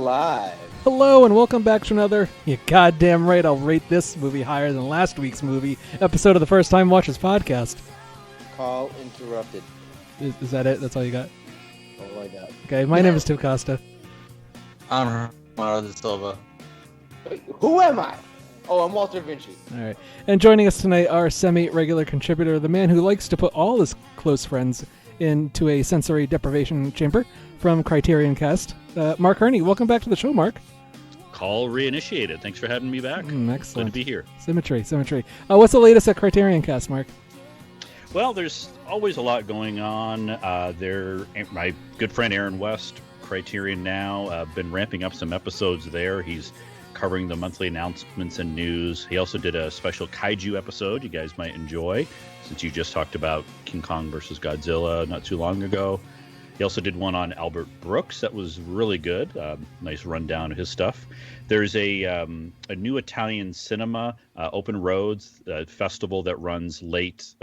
live. Hello and welcome back to another, you goddamn right, I'll rate this movie higher than last week's movie, episode of the First Time Watchers podcast. Call interrupted. Is that it? That's all you got? All I got. Okay, my name is Tim Costa. I'm Mara de Silva. Wait, who am I? Oh, I'm Walter Vinci. All right. And joining us tonight, our semi-regular contributor, the man who likes to put all his close friends into a sensory deprivation chamber from Criterion Cast, Mark Herney. Welcome back to the show, Mark. Call reinitiated. Thanks for having me back. Excellent. Good to be here. Symmetry. What's the latest at Criterion Cast, Mark? Well, there's always a lot going on. My good friend Aaron West, Criterion Now, been ramping up some episodes there. He's covering the monthly announcements and news. He also did a special kaiju episode you guys might enjoy, since you just talked about King Kong versus Godzilla not too long ago. He also did one on Albert Brooks that was really good. Nice rundown of his stuff. There's a new Italian cinema, Open Roads festival that ran late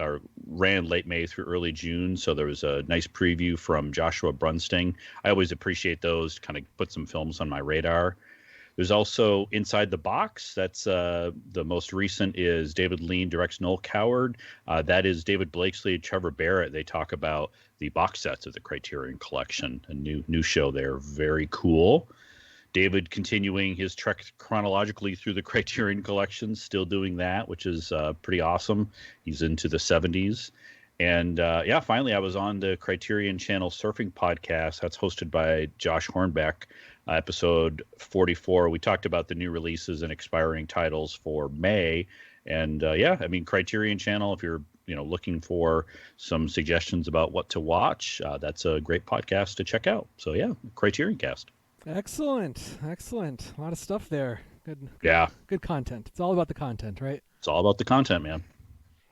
May through early June. So there was a nice preview from Joshua Brunsting. I always appreciate those, kind of put some films on my radar. There's also Inside the Box. That's the most recent is David Lean directs Noel Coward. That is David Blakesley and Trevor Barrett. They talk about the box sets of the Criterion Collection. A new show there. Very cool. David continuing his trek chronologically through the Criterion Collection, still doing that, which is pretty awesome. He's into the 70s. And finally, I was on the Criterion Channel Surfing Podcast. That's hosted by Josh Hornbeck. Episode 44, we talked about the new releases and expiring titles for May. And Criterion Channel, if you're looking for some suggestions about what to watch, that's a great podcast to check out. So Criterion Cast. Excellent. A lot of stuff there. Good content. It's all about the content, right? It's all about the content, man.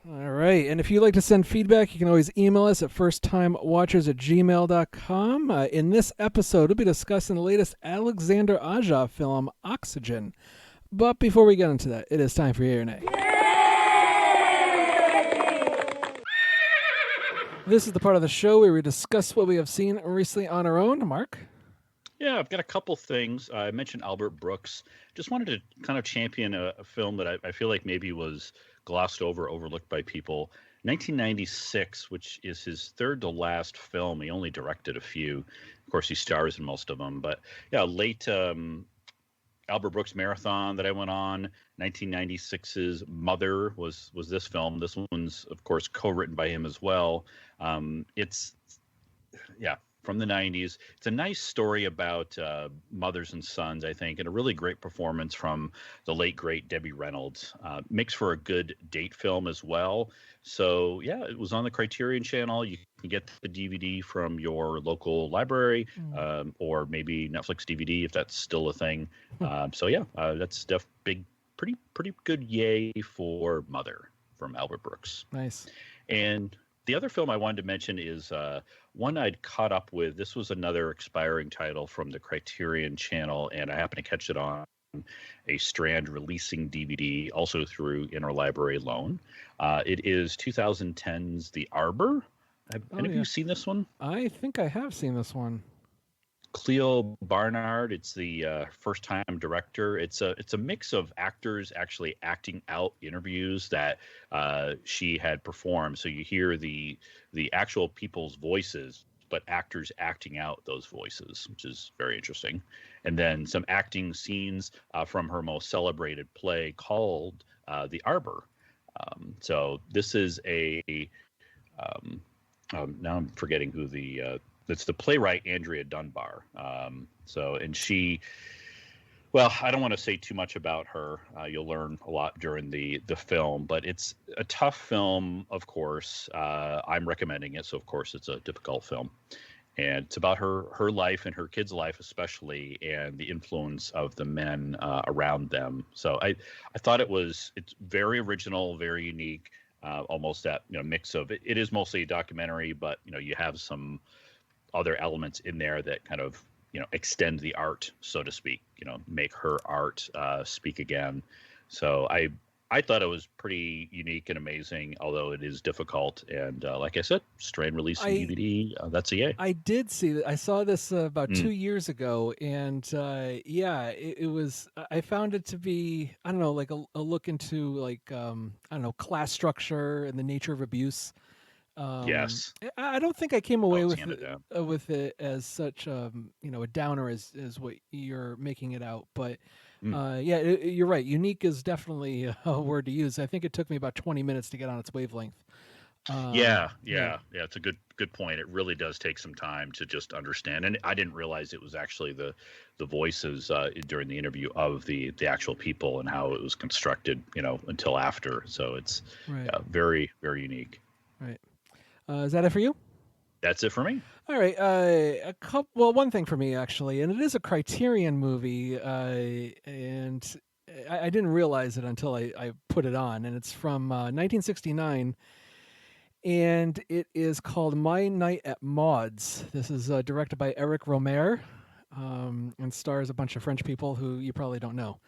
All right. And if you'd like to send feedback, you can always email us at firsttimewatchers@gmail.com. In this episode, we'll be discussing the latest Alexander Aja film, Oxygen. But before we get into that, it is time for Yay or Nay. This is the part of the show where we discuss what we have seen recently on our own. Mark? Yeah, I've got a couple things. I mentioned Albert Brooks. Just wanted to kind of champion a film that I feel like maybe was glossed over, overlooked by people. 1996, which is his third to last film. He only directed a few. Of course, he stars in most of them. But late Albert Brooks marathon that I went on. 1996's Mother was this film. This one's, of course, co-written by him as well. It's from the 90s. It's a nice story about mothers and sons, I think, and a really great performance from the late, great Debbie Reynolds. Makes for a good date film as well. So, it was on the Criterion Channel. You can get the DVD from your local library or maybe Netflix DVD if that's still a thing. That's pretty good yay for Mother from Albert Brooks. Nice. And the other film I wanted to mention is one I'd caught up with. This was another expiring title from the Criterion Channel, and I happened to catch it on a Strand releasing DVD, also through Interlibrary Loan. It is 2010's The Arbor. Have any of you seen this one? I think I have seen this one. Cleo Barnard, it's the first-time director. It's a mix of actors actually acting out interviews that she had performed. So you hear the actual people's voices, but actors acting out those voices, which is very interesting. And then some acting scenes from her most celebrated play called The Arbor. So this is now I'm forgetting who it's the playwright Andrea Dunbar. And she, I don't want to say too much about her. You'll learn a lot during the film, but it's a tough film, of course. I'm recommending it, so of course it's a difficult film. And it's about her life and her kids' life especially, and the influence of the men around them. So I thought it's very original, very unique, almost that mix of it is mostly a documentary, but you have some other elements in there that kind of extend the art, so to speak, make her art speak again. So I I thought it was pretty unique and amazing, although it is difficult. And like I said, strain releasing DVD, that's a yay. I did see that. I saw this about 2 Mm. years ago, and it was. I found it to be, I don't know, like a look into like I don't know, class structure and the nature of abuse. Yes. I don't think I came away It's handed down. with it as such, a downer as what you're making it out. But you're right. Unique is definitely a word to use. I think it took me about 20 minutes to get on its wavelength. Yeah. It's a good point. It really does take some time to just understand, and I didn't realize it was actually the voices during the interview of the actual people and how it was constructed, until after. So it's Right. very, very unique. Right. Is that it for you? That's it for me. All right. One thing for me actually, and it is a Criterion movie, and I didn't realize it until I put it on, and it's from 1969, and it is called My Night at Maud's. This is directed by Eric Romer, and stars a bunch of French people who you probably don't know.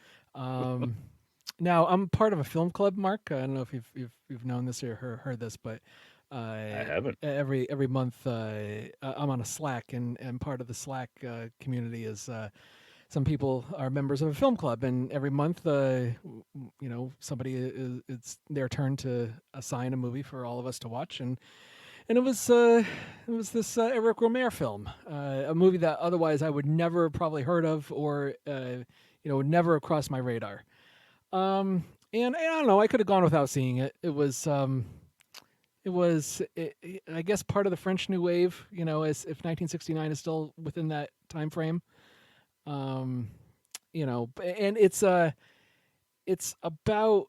Now, I'm part of a film club, Mark. I don't know if you've known this or heard this, but I haven't. Every month, I'm on a Slack, and part of the Slack community is some people are members of a film club, and every month, somebody it's their turn to assign a movie for all of us to watch, and it was this Eric Romer film, a movie that otherwise I would never probably heard of, or would never have crossed my radar. And I don't know, I could have gone without seeing it. It was I guess, part of the French New Wave, as if 1969 is still within that time frame. And it's about,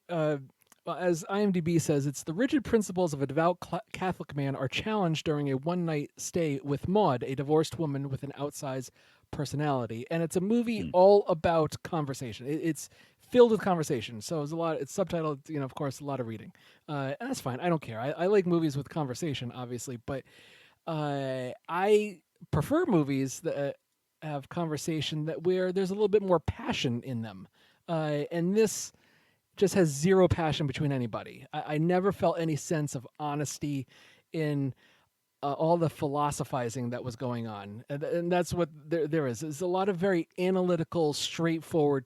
as IMDb says, it's the rigid principles of a devout Catholic man are challenged during a one-night stay with Maud, a divorced woman with an outsized personality. And it's a movie all about conversation. It's filled with conversation. So it's subtitled, of course, a lot of reading. And that's fine. I don't care. I like movies with conversation, obviously, but I prefer movies that have conversation where there's a little bit more passion in them. And this just has zero passion between anybody. I never felt any sense of honesty in all the philosophizing that was going on. And that's what there is. There's a lot of very analytical, straightforward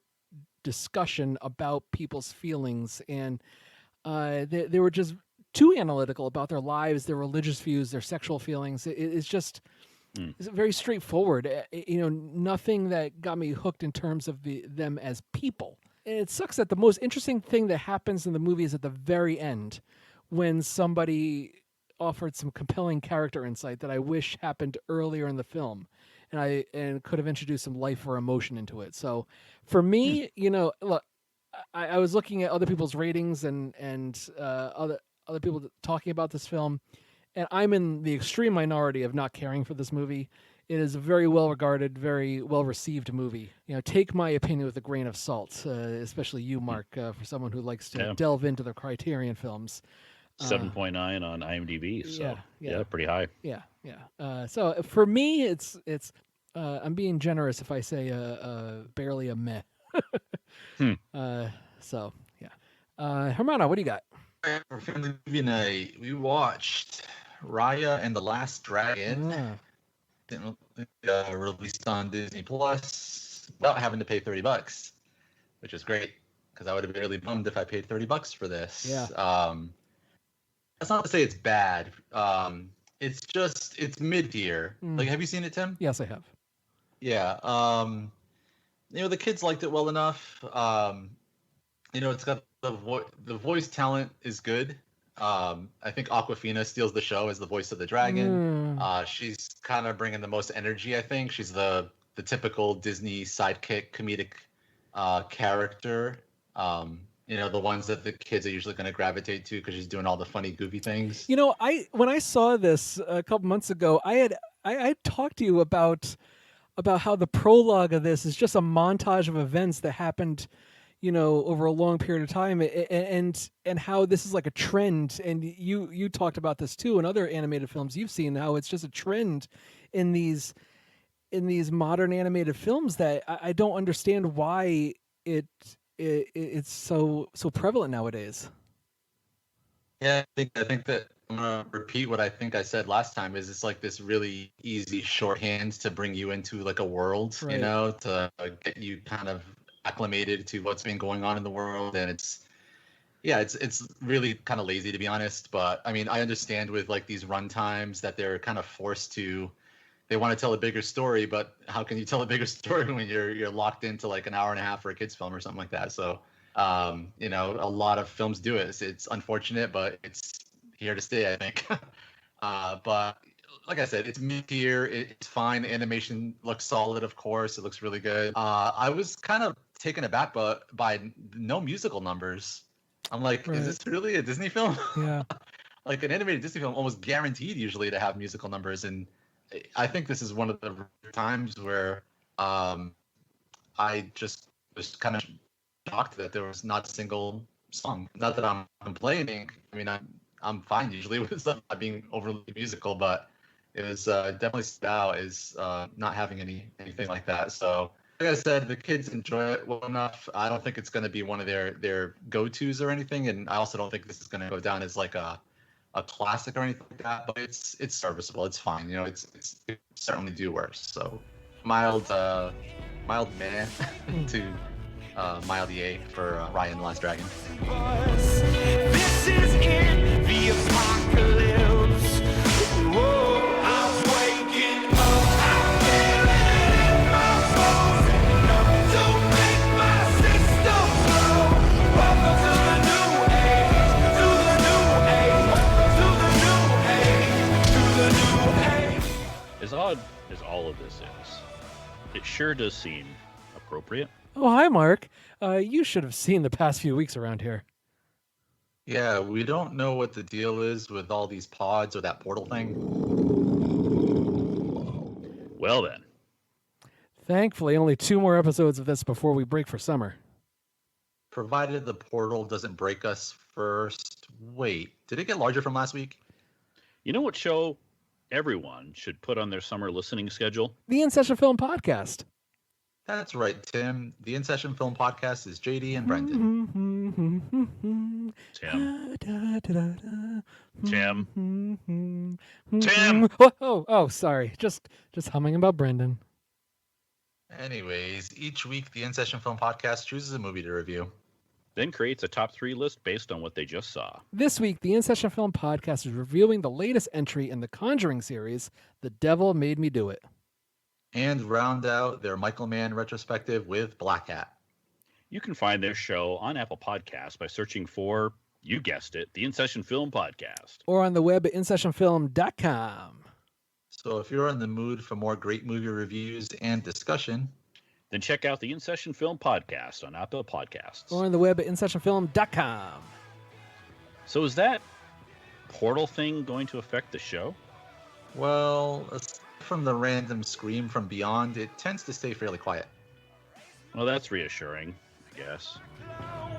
discussion about people's feelings. And they were just too analytical about their lives, their religious views, their sexual feelings. It's just... It's very straightforward. Nothing that got me hooked in terms of them as people. And it sucks that the most interesting thing that happens in the movie is at the very end, when somebody offered some compelling character insight that I wish happened earlier in the film, and could have introduced some life or emotion into it. So, for me, look, I was looking at other people's ratings and other people talking about this film. And I'm in the extreme minority of not caring for this movie. It is a very well-regarded, very well-received movie. Take my opinion with a grain of salt, especially you, Mark, for someone who likes to delve into the Criterion films. 7.9 on IMDb, so yeah, pretty high. Yeah. So for me, it's I'm being generous if I say barely a meh. So yeah. Hermana, what do you got? For family movie night, we watched Raya and the Last Dragon. Released on Disney Plus without having to pay $30, which is great because I would have been really bummed if I paid $30 for this. Yeah. That's not to say it's bad. It's mid-tier. Like, have you seen it, Tim? Yes, I have. Yeah. The kids liked it well enough. It's got the voice talent is good. I think Awkwafina steals the show as the voice of the dragon. She's kind of bringing the most energy, I think. She's the typical Disney sidekick comedic character. The ones that the kids are usually going to gravitate to because she's doing all the funny, goofy things. When I saw this a couple months ago, I talked to you about how the prologue of this is just a montage of events that happened over a long period of time, and how this is like a trend. And you talked about this too in other animated films you've seen, how it's just a trend in these modern animated films that I don't understand why it it's so prevalent nowadays. Yeah, I think that I'm gonna repeat what I think I said last time. Is it's like this really easy shorthand to bring you into like a world, Right. you know, to get you kind of acclimated to what's been going on in the world, and it's really kind of lazy to be honest. But I mean, I understand with like these run times that they're kind of forced to. They want to tell a bigger story, but how can you tell a bigger story when you're locked into like an hour and a half for a kids film or something like that? So you know, a lot of films do it. It's unfortunate, but it's here to stay, I think. But like I said, it's mid-tier. It's fine. The animation looks solid, of course. It looks really good. I was kind of taken aback by no musical numbers. I'm like, Right. is this really a Disney film? Yeah. Like an animated Disney film, almost guaranteed usually to have musical numbers, and I think this is one of the times where I just was kind of shocked that there was not a single song. Not that I'm complaining. I mean, I'm fine usually with stuff not being overly musical, but it was definitely stood out as not having anything like that. So, like I said, the kids enjoy it well enough. I don't think it's going to be one of their go-tos or anything, and I also don't think this is going to go down as like a classic or anything like that. But it's serviceable. It's fine. You know, it certainly do worse. So mild meh to mild yay for Raya and the Last Dragon. This is it, the apocalypse. Whoa, I'm waking up. I feel it in my bones. Enough to make my system blow. Welcome to the new age, to the new age, to the new age, to the new age. As odd as all of this is, it sure does seem appropriate. Oh, hi, Mark. You should have seen the past few weeks around here. Yeah, we don't know what the deal is with all these pods or that portal thing. Well then, Thankfully, only 2 more episodes of this before we break for summer. Provided the portal doesn't break us first. Wait, did it get larger from last week? you know what show everyone should put on their summer listening schedule? The In Session Film Podcast. That's right, Tim. The In Session Film Podcast is JD and Brendan. Tim. Oh, sorry. Just humming about Brendan. Anyways, each week the In Session Film Podcast chooses a movie to review. Then creates a top 3 list based on what they just saw. This week, the In Session Film Podcast is reviewing the latest entry in the Conjuring series, The Devil Made Me Do It. And round out their Michael Mann retrospective with Black Hat. You can find their show on Apple Podcasts by searching for, you guessed it, the In Session Film Podcast. Or on the web at InSessionFilm.com. So if you're in the mood for more great movie reviews and discussion, Then check out the In Session Film Podcast on Apple Podcasts. Or on the web at InSessionFilm.com. So is that portal thing going to affect the show? well, aside from the random scream from beyond, it tends to stay fairly quiet. Well, that's reassuring, I guess.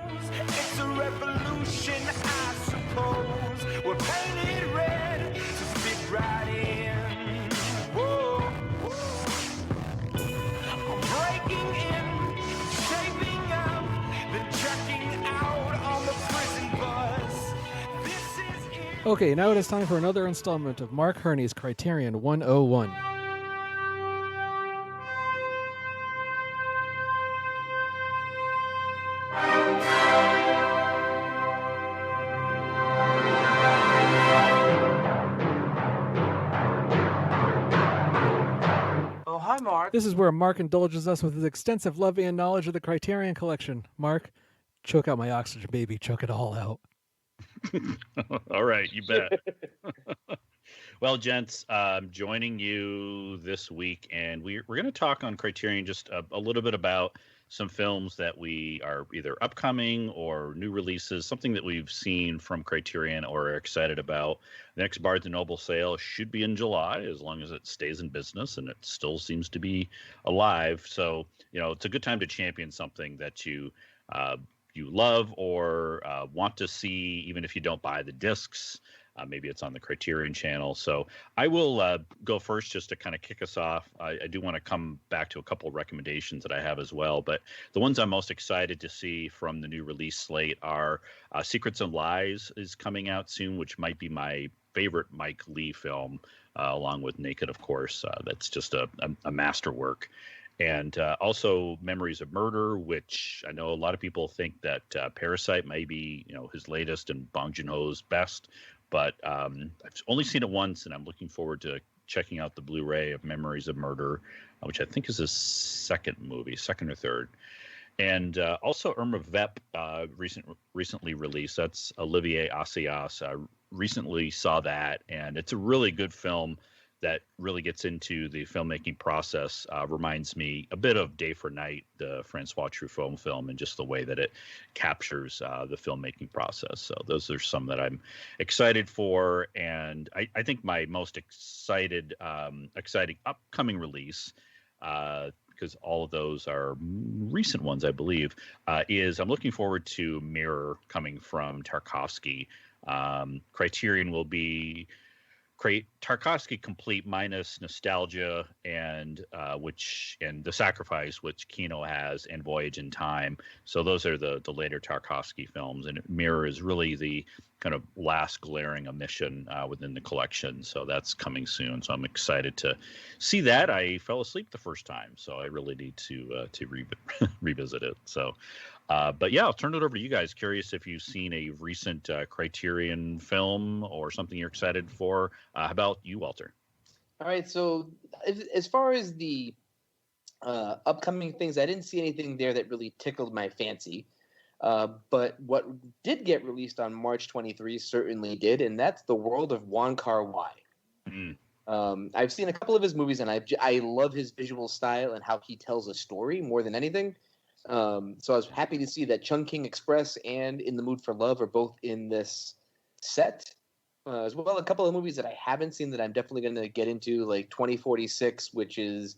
It's a revolution, I suppose. We're painted red to fit right in. Whoa, I'm breaking in, shaping up, then checking out on the prison bus. This is it. Okay, now it is time for another installment of Mark Herney's Criterion 101. Oh, hi, Mark. This is where Mark indulges us with his extensive love and knowledge of the Criterion Collection. Mark, choke out my oxygen, baby. Choke it all out. All right, you bet. Well, gents, I'm joining you this week, and we're going to talk on Criterion just a little bit about some films that we are either upcoming or new releases, something that we've seen from Criterion or are excited about. The next Barnes & Noble sale should be in July, as long as it stays in business, and it still seems to be alive. So, you know, it's a good time to champion something that you you love or want to see, even if you don't buy the discs. Maybe it's on the Criterion channel. So I will go first just to kind of kick us off. I do want to come back to a couple of recommendations that I have as well. But the ones I'm most excited to see from the new release slate are Secrets and Lies is coming out soon, which might be my favorite Mike Leigh film, along with Naked, of course. That's just a masterwork. And also Memories of Murder, which I know a lot of people think that Parasite may be, his latest and Bong Joon-ho's best. But I've only seen it once, and I'm looking forward to checking out the Blu-ray of Memories of Murder, which I think is his second or third. And also Irma Vep recently released. That's Olivier Assayas. Recently saw that, and it's a really good film that really gets into the filmmaking process. Reminds me a bit of Day for Night, the Francois Truffaut film, and just the way that it captures the filmmaking process. So those are some that I'm excited for. And I think my most exciting upcoming release, because all of those are recent ones, I believe, is I'm looking forward to Mirror, coming from Tarkovsky. Criterion will be Tarkovsky complete minus Nostalgia and The Sacrifice, which Kino has, and Voyage in Time. So those are the later Tarkovsky films, and Mirror is really the kind of last glaring omission within the collection. So that's coming soon. So I'm excited to see that. I fell asleep the first time, so I really need to revisit it. So. But yeah, I'll turn it over to you guys. Curious if you've seen a recent Criterion film or something you're excited for. How about you, Walter? All right. So as far as the upcoming things, I didn't see anything there that really tickled my fancy. But what did get released on March 23 certainly did, and that's The World of Wong Kar-wai. I've seen a couple of his movies, and I love his visual style and how he tells a story more than anything. So I was happy to see that Chungking Express and In the Mood for Love are both in this set, as well a couple of movies that I haven't seen that I'm definitely going to get into, like 2046, which is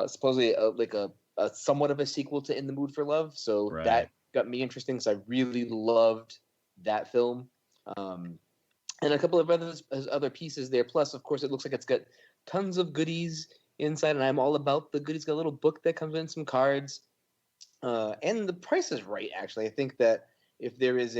supposedly a somewhat of a sequel to In the Mood for Love. So that got me interesting, because I really loved that film. And a couple of other pieces there. Plus, of course, it looks like it's got tons of goodies inside, and I'm all about the goodies. Got a little book that comes in, some cards. And the price is right, actually. I think that if there is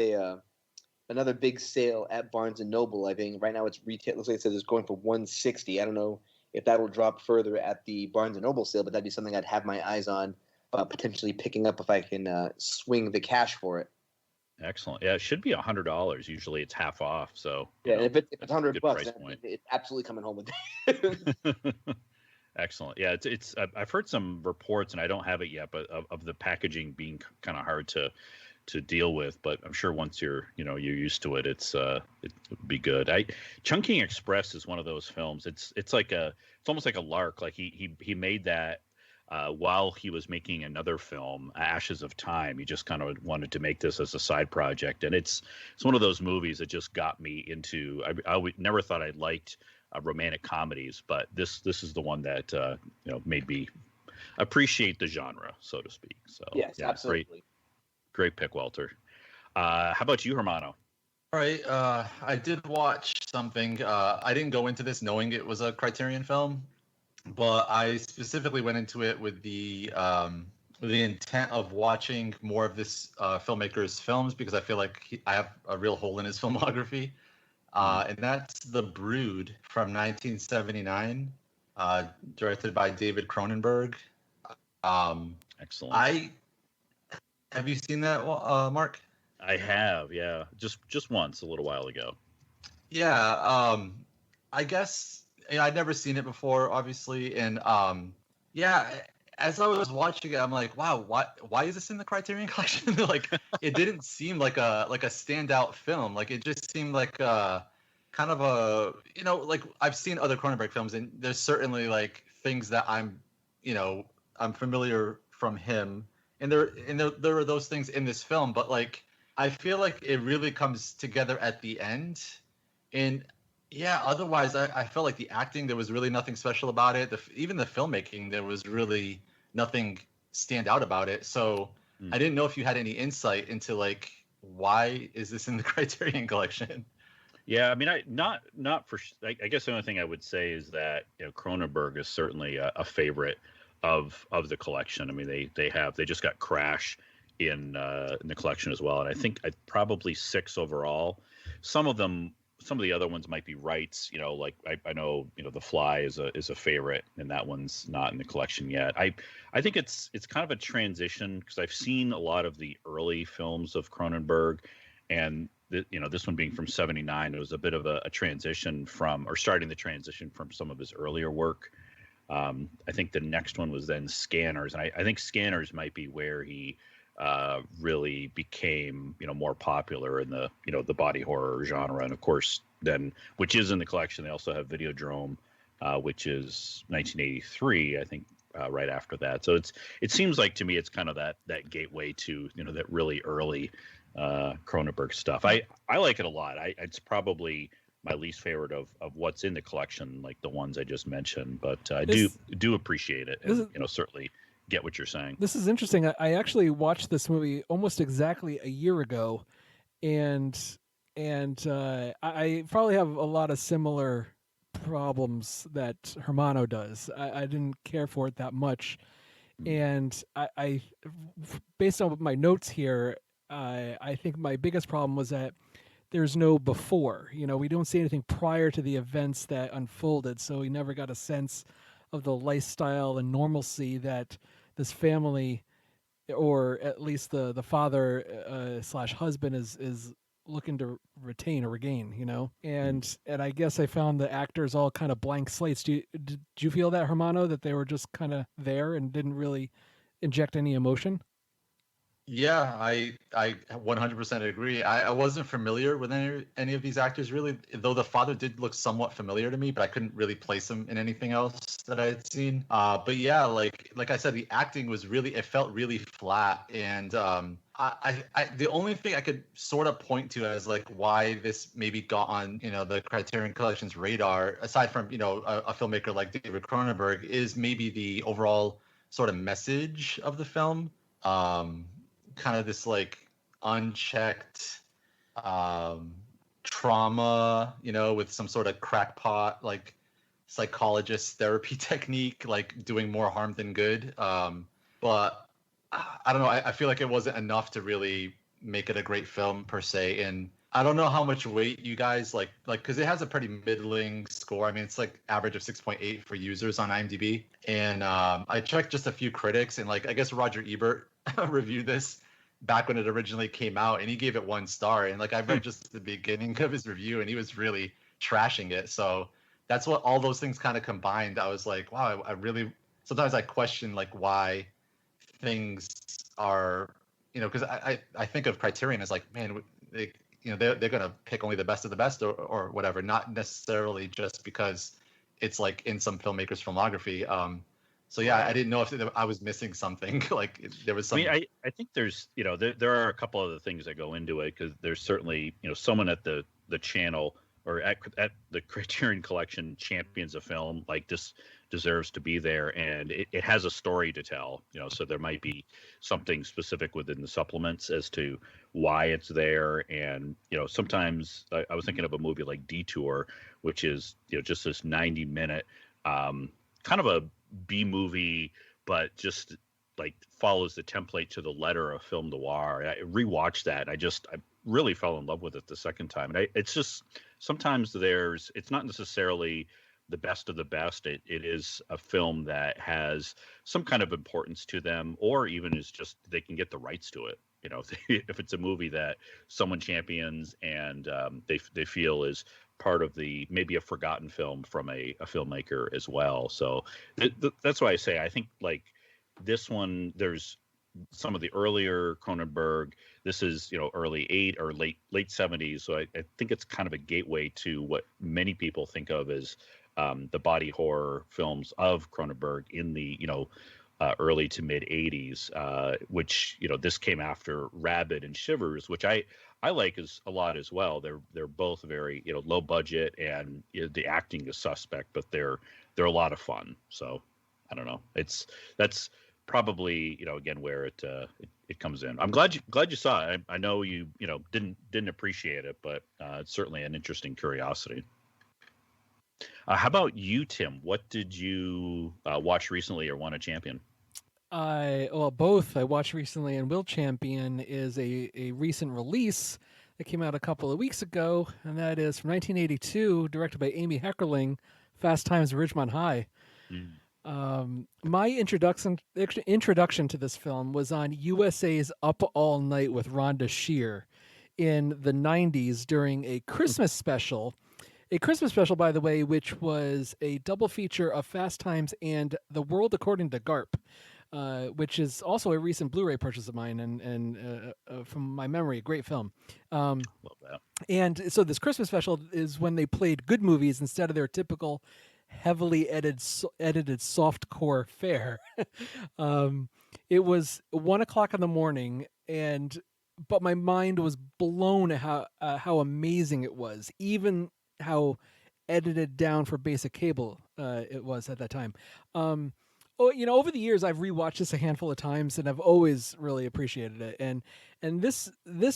another big sale at Barnes & Noble, I think right now it's retail. Looks like it says it's going for $160. I don't know if that will drop further at the Barnes & Noble sale, but that'd be something I'd have my eyes on, potentially picking up if I can swing the cash for it. Excellent. Yeah, it should be $100. Usually it's half off. So yeah, if it's $100, then it's absolutely coming home with it. Excellent. Yeah, it's I've heard some reports, and I don't have it yet, but of the packaging being kind of hard to deal with. But I'm sure once you're used to it, it would be good. Chungking Express is one of those films. It's almost like a lark. Like he made that while he was making another film, Ashes of Time. He just kind of wanted to make this as a side project, and it's one of those movies that just got me into. I never thought I liked romantic comedies, but this is the one that made me appreciate the genre, so to speak. So yes, yeah, absolutely. Great pick, Walter. How about you, Hermano? All right, I did watch something. I didn't go into this knowing it was a Criterion film, but I specifically went into it with the intent of watching more of this filmmaker's films, because I feel like I have a real hole in his filmography. And that's The Brood from 1979, directed by David Cronenberg. Excellent. Have you seen that, Mark? I have, yeah, just once a little while ago. Yeah, I guess I'd never seen it before, obviously, and yeah. As I was watching it, I'm like, wow, why is this in the Criterion Collection? Like, it didn't seem like a standout film. Like, it just seemed like kind of like I've seen other Cronenberg films, and there's certainly like things that I'm familiar from him, and there are those things in this film, but like I feel like it really comes together at the end, and yeah, otherwise, I felt like the acting, there was really nothing special about it. Even the filmmaking, there was really nothing stand out about it. So I didn't know if you had any insight into like why is this in the Criterion collection. Yeah, I mean, not for. I guess the only thing I would say is that Cronenberg is certainly a favorite of the collection. I mean, they just got Crash in the collection as well, and I think probably 6 overall. Some of the other ones might be rights. Like I know The Fly is a favorite, and that one's not in the collection yet. I think it's kind of a transition because I've seen a lot of the early films of Cronenberg, and this one being from '79, it was a bit of a transition starting the transition from some of his earlier work. I think the next one was then Scanners, and I think Scanners might be where he really became more popular in the body horror genre. And of course, then, which is in the collection, they also have Videodrome, which is 1983, I think, right after that. So it seems like to me it's kind of that gateway to that really early Cronenberg stuff. I like it a lot. It's probably my least favorite of what's in the collection, like the ones I just mentioned, but I do appreciate it, and certainly get what you're saying. This is interesting. I actually watched this movie almost exactly a year ago, and I probably have a lot of similar problems that Hermano does. I didn't care for it that much, and I based on my notes here, I think my biggest problem was that there's no before. We don't see anything prior to the events that unfolded, so we never got a sense of the lifestyle and normalcy that this family, or at least the father slash husband, is looking to retain or regain. And I guess I found the actors all kind of blank slates. Did you feel that, Hermano, that they were just kind of there and didn't really inject any emotion? Yeah, I 100% agree. I wasn't familiar with any of these actors really, though the father did look somewhat familiar to me, but I couldn't really place him in anything else that I had seen. But yeah, like I said, the acting was it felt really flat, and the only thing I could sort of point to as like why this maybe got on the Criterion Collection's radar, aside from a filmmaker like David Cronenberg, is maybe the overall sort of message of the film. Kind of this like unchecked trauma, with some sort of crackpot like psychologist therapy technique, like doing more harm than good. But I don't know. I feel like it wasn't enough to really make it a great film per se. And I don't know how much weight you guys like because it has a pretty middling score. I mean, it's like average of 6.8 for users on IMDb. And I checked just a few critics, and like I guess Roger Ebert reviewed this back when it originally came out, and he gave it 1 star. And like I read just the beginning of his review, and he was really trashing it. So that's what all those things kind of combined. I was like, wow, I really sometimes I question like why things are because I think of Criterion as like, man, they're gonna pick only the best of the best or whatever, not necessarily just because it's like in some filmmakers' filmography. So yeah, I didn't know if I was missing something. Like there was some. I mean, I think there's there are a couple other things that go into it, because there's certainly someone at the channel or at the Criterion Collection champions a film like this deserves to be there, and it has a story to tell. So there might be something specific within the supplements as to why it's there. And sometimes I was thinking of a movie like Detour, which is just this 90-minute kind of a B movie, but just like follows the template to the letter of film noir. I rewatched that, and I really fell in love with it the second time. And it's just sometimes it's not necessarily the best of the best. It is a film that has some kind of importance to them, or even is just they can get the rights to it. If it's a movie that someone champions and they feel is part of maybe a forgotten film from a filmmaker as well. So that's why I say I think like this one, there's some of the earlier Cronenberg. This is early late 70s. So I think it's kind of a gateway to what many people think of as the body horror films of Cronenberg in the early to mid 80s, which this came after Rabid and Shivers, which I like a lot as well. They're both very low budget, and the acting is suspect, but they're a lot of fun. So I don't know. That's probably, again, where it comes in. I'm glad you saw it. I know you didn't appreciate it, but it's certainly an interesting curiosity. How about you, Tim? What did you watch recently or want to champion? Both I watched recently, and Will Champion is a recent release that came out a couple of weeks ago, and that is from 1982, directed by Amy Heckerling, Fast Times at Ridgemont High. My introduction to this film was on USA's Up All Night with Rhonda Shear in the 90s during a Christmas special. A Christmas special, by the way, which was a double feature of Fast Times and The World According to Garp, which is also a recent Blu-ray purchase of mine, and from my memory, a great film. Love that. And so this Christmas special is when they played good movies instead of their typical heavily edited softcore fare. It was 1:00 in the morning, but my mind was blown at how amazing it was, even how edited down for basic cable it was at that time. Over the years, I've rewatched this a handful of times, and I've always really appreciated it. And this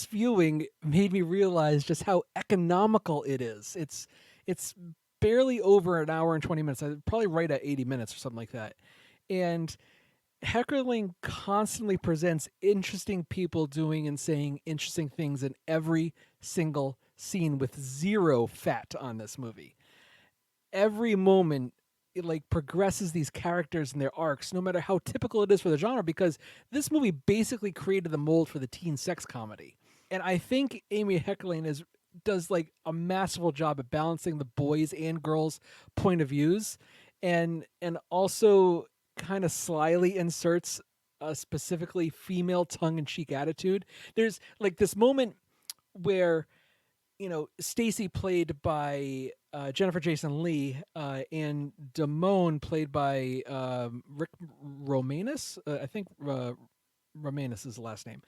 viewing made me realize just how economical it is. It's barely over an hour and 20 minutes. I'd probably right at 80 minutes or something like that. And Heckerling constantly presents interesting people doing and saying interesting things in every single scene with zero fat on this movie. Every moment it progresses these characters and their arcs, no matter how typical it is for the genre, because this movie basically created the mold for the teen sex comedy. And I think Amy Heckerling does a masterful job at balancing the boys and girls point of views, and also kind of slyly inserts a specifically female tongue-in-cheek attitude. There's this moment where Stacy, played by Jennifer Jason Leigh, and Damone, played by Rick Romanus, I think Romanus is the last name.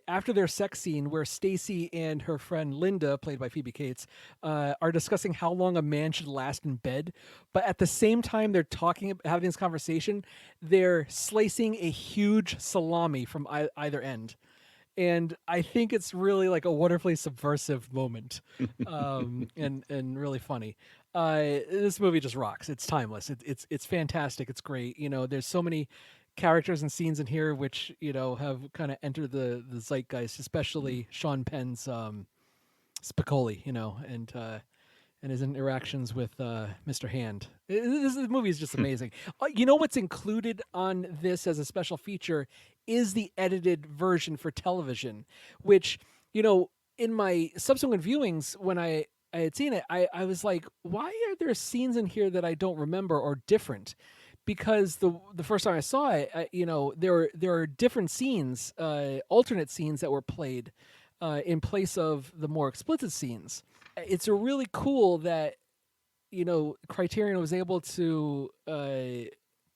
After their sex scene, where Stacy and her friend Linda, played by Phoebe Cates, are discussing how long a man should last in bed, but at the same time they're having this conversation, they're slicing a huge salami from either end. And I think it's really a wonderfully subversive moment, and really funny. This movie just rocks. It's timeless. It's fantastic. It's great. There's so many characters and scenes in here which have kind of entered the zeitgeist, especially Sean Penn's Spicoli, and his interactions with Mr. Hand. This movie is just amazing. What's included on this as a special feature is the edited version for television, which, in my subsequent viewings, when I had seen it, I was like, why are there scenes in here that I don't remember or different? Because the first time I saw it, there are different scenes, alternate scenes that were played in place of the more explicit scenes. It's a really cool that Criterion was able to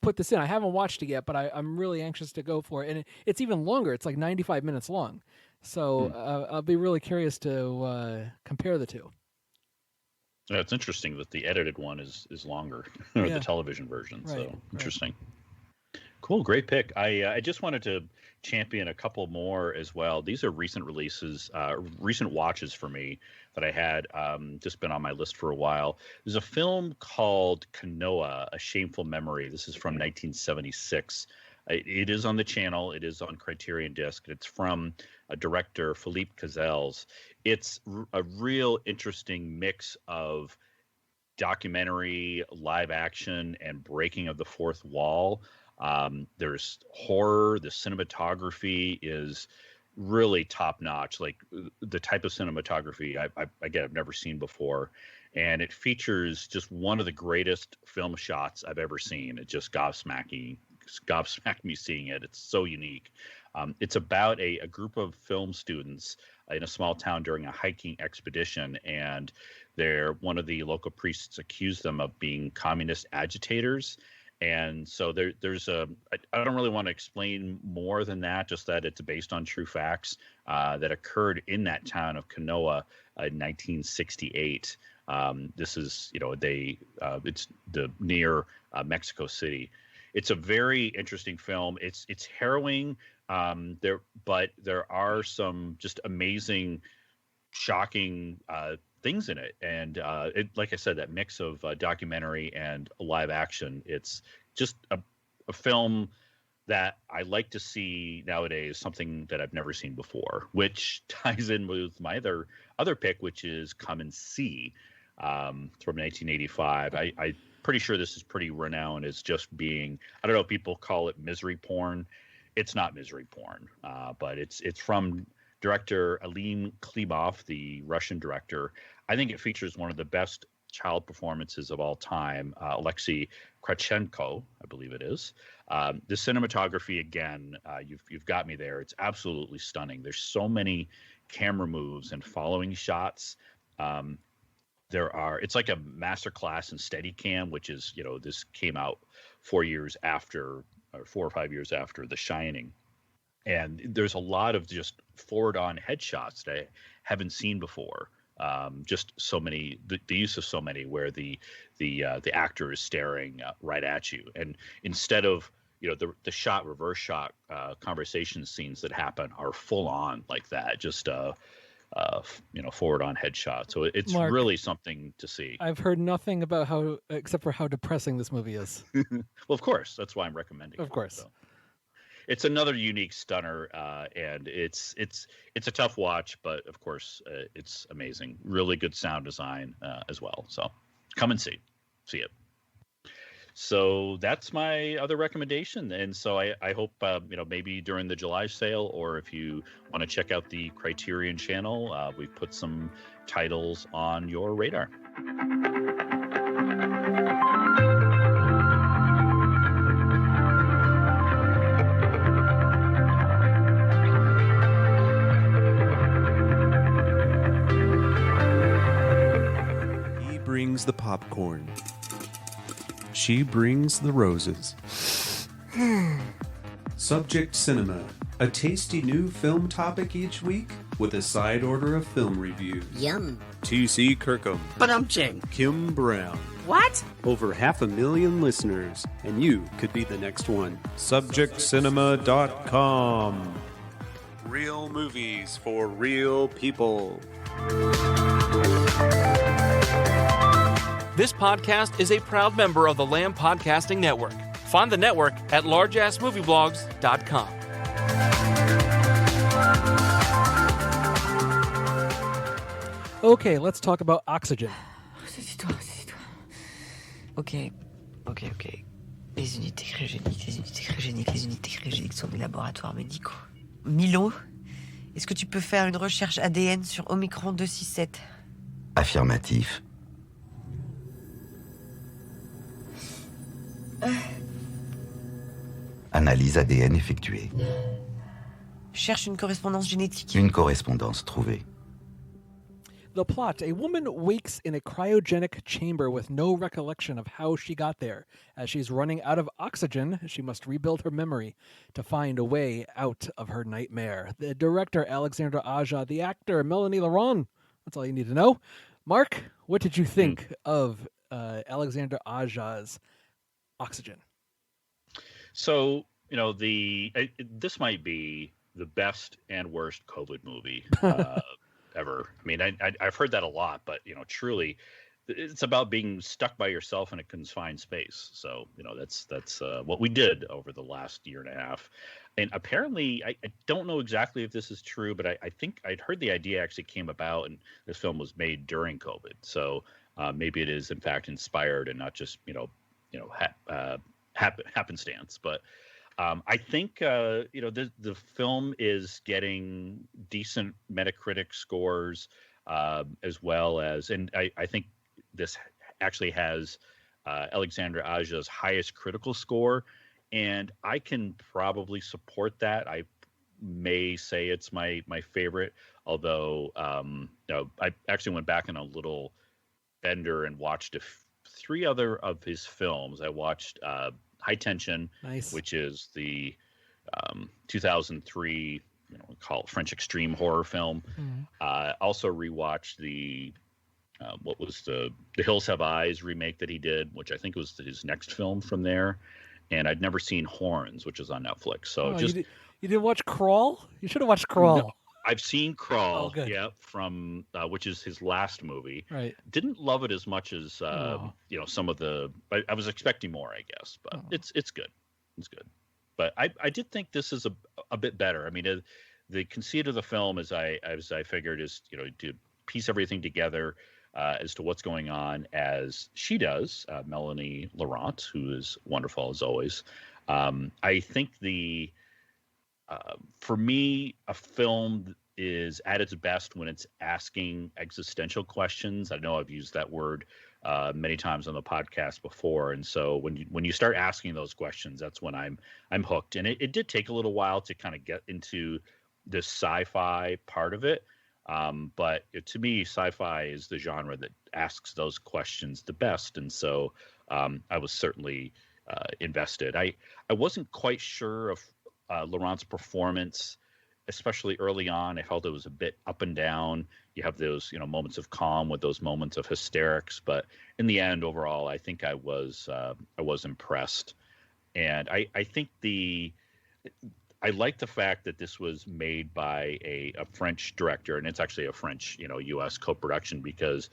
put this in. I haven't watched it yet, but I'm really anxious to go for it. And it's even longer. It's 95 minutes long. So I'll be really curious to compare the two. Yeah, it's interesting that the edited one is longer, or the television version. Right, so interesting. Cool, great pick. I just wanted to champion a couple more as well. These are recent releases, recent watches for me that I had just been on my list for a while. There's a film called Kanoa, A Shameful Memory. This is from 1976. It is on the channel. It is on Criterion Disc. It's from a director, Philippe Cazelles. It's a real interesting mix of documentary, live action, and breaking of the fourth wall. There's horror. The cinematography is really top notch, the type of cinematography I've never seen before. And it features just one of the greatest film shots I've ever seen. It just gobsmacked me seeing it. It's so unique. It's about a group of film students in a small town during a hiking expedition, and one of the local priests accused them of being communist agitators. And so there's I don't really want to explain more than that, just that it's based on true facts that occurred in that town of Kanoa in 1968. This is, it's near Mexico City. it's a very interesting film. It's harrowing. But there are some just amazing, shocking things in it, and like I said, that mix of documentary and live action. It's just a film that I like to see nowadays, something that I've never seen before, which ties in with my other pick, which is Come and See, from 1985. I'm pretty sure this is pretty renowned as just being, I don't know, people call it misery porn. It's not misery porn, but it's from director Alim Klimov, the Russian director. I think it features one of the best child performances of all time, Alexei Kravchenko, I believe it is. The cinematography, again, you've got me there. It's absolutely stunning. There's so many camera moves and following shots. It's like a masterclass in Steadicam, which is, this came out 4 years after, or 4 or 5 years after The Shining. And there's a lot of just forward-on headshots that I haven't seen before. Just so many, the use of so many where the actor is staring right at you, and instead of the reverse shot conversation scenes that happen are full on like that, just forward on headshot. So it's Mark, really something to see. I've heard nothing about except for how depressing this movie is. Well, of course, that's why I'm recommending Of it. course. So. It's another unique stunner, and it's a tough watch, but of course it's amazing. Really good sound design as well. So come and see it. So that's my other recommendation, and so I hope maybe during the July sale, or if you want to check out the Criterion channel, we've put some titles on your radar. Brings the popcorn. She brings the roses. Subject Cinema, a tasty new film topic each week with a side order of film reviews. Yum. T.C. Kirkham. But I'm Jing. Kim Brown. What? Over 500,000 listeners, and you could be the next one. SubjectCinema.com. Real movies for real people. This podcast is a proud member of the Lamb Podcasting Network. Find the network at largeassmovieblogs.com. Okay, let's talk about Oxygen. Ok. Les unités cryogéniques sont des laboratoires médicaux. Milo, est-ce que tu peux faire une recherche ADN sur Omicron 267 ? Affirmatif. Analyse ADN effectuée. Cherche une correspondance génétique. Une correspondance trouvée. The plot: a woman wakes in a cryogenic chamber with no recollection of how she got there. As she's running out of oxygen, she must rebuild her memory to find a way out of her nightmare. The director, Alexandre Aja. The actor, Melanie Laurent. That's all you need to know. Mark, what did you think of Alexandre Aja's Oxygen? So, this might be the best and worst COVID movie ever. I mean, I've heard that a lot, but, truly, it's about being stuck by yourself in a confined space. So, that's what we did over the last year and a half. And apparently, I don't know exactly if this is true, but I think I'd heard the idea actually came about, and this film was made during COVID. So maybe it is, in fact, inspired and not just, happenstance. But I think the film is getting decent Metacritic scores, as well as, and I think this actually has Alexandre Aja's highest critical score, and I can probably support that. I may say it's my favorite, although I actually went back in a little bender and watched 3 other of his films. I watched High Tension, Nice. which is the 2003, we call it French extreme horror film. Also rewatched the what was the Hills Have Eyes remake that he did, which I think was his next film from there. and I'd never seen Horns, which is on Netflix. So Oh, just you didn't watch Crawl? You should have watched no, Crawl. I've seen Crawl, Oh, good. yeah, from which is his last movie. Right. Didn't love it as much as Oh. some of the. I was expecting more, I guess, but Oh. it's good. It's good. But I did think this is a bit better. I mean, the conceit of the film, as I figured, is to piece everything together as to what's going on, as she does, Melanie Laurent, who is wonderful as always. I think for me, a film is at its best when it's asking existential questions. I know I've used that word many times on the podcast before, and so when you start asking those questions, that's when I'm hooked. And it did take a little while to kind of get into the sci-fi part of it, but to me, sci-fi is the genre that asks those questions the best, and so I was certainly invested. I wasn't quite sure of Laurent's performance, especially early on. I felt it was a bit up and down. You have those, moments of calm with those moments of hysterics, but in the end, overall, I think I was impressed, and I think I like the fact that this was made by a French director, and it's actually a French, U.S. co-production, because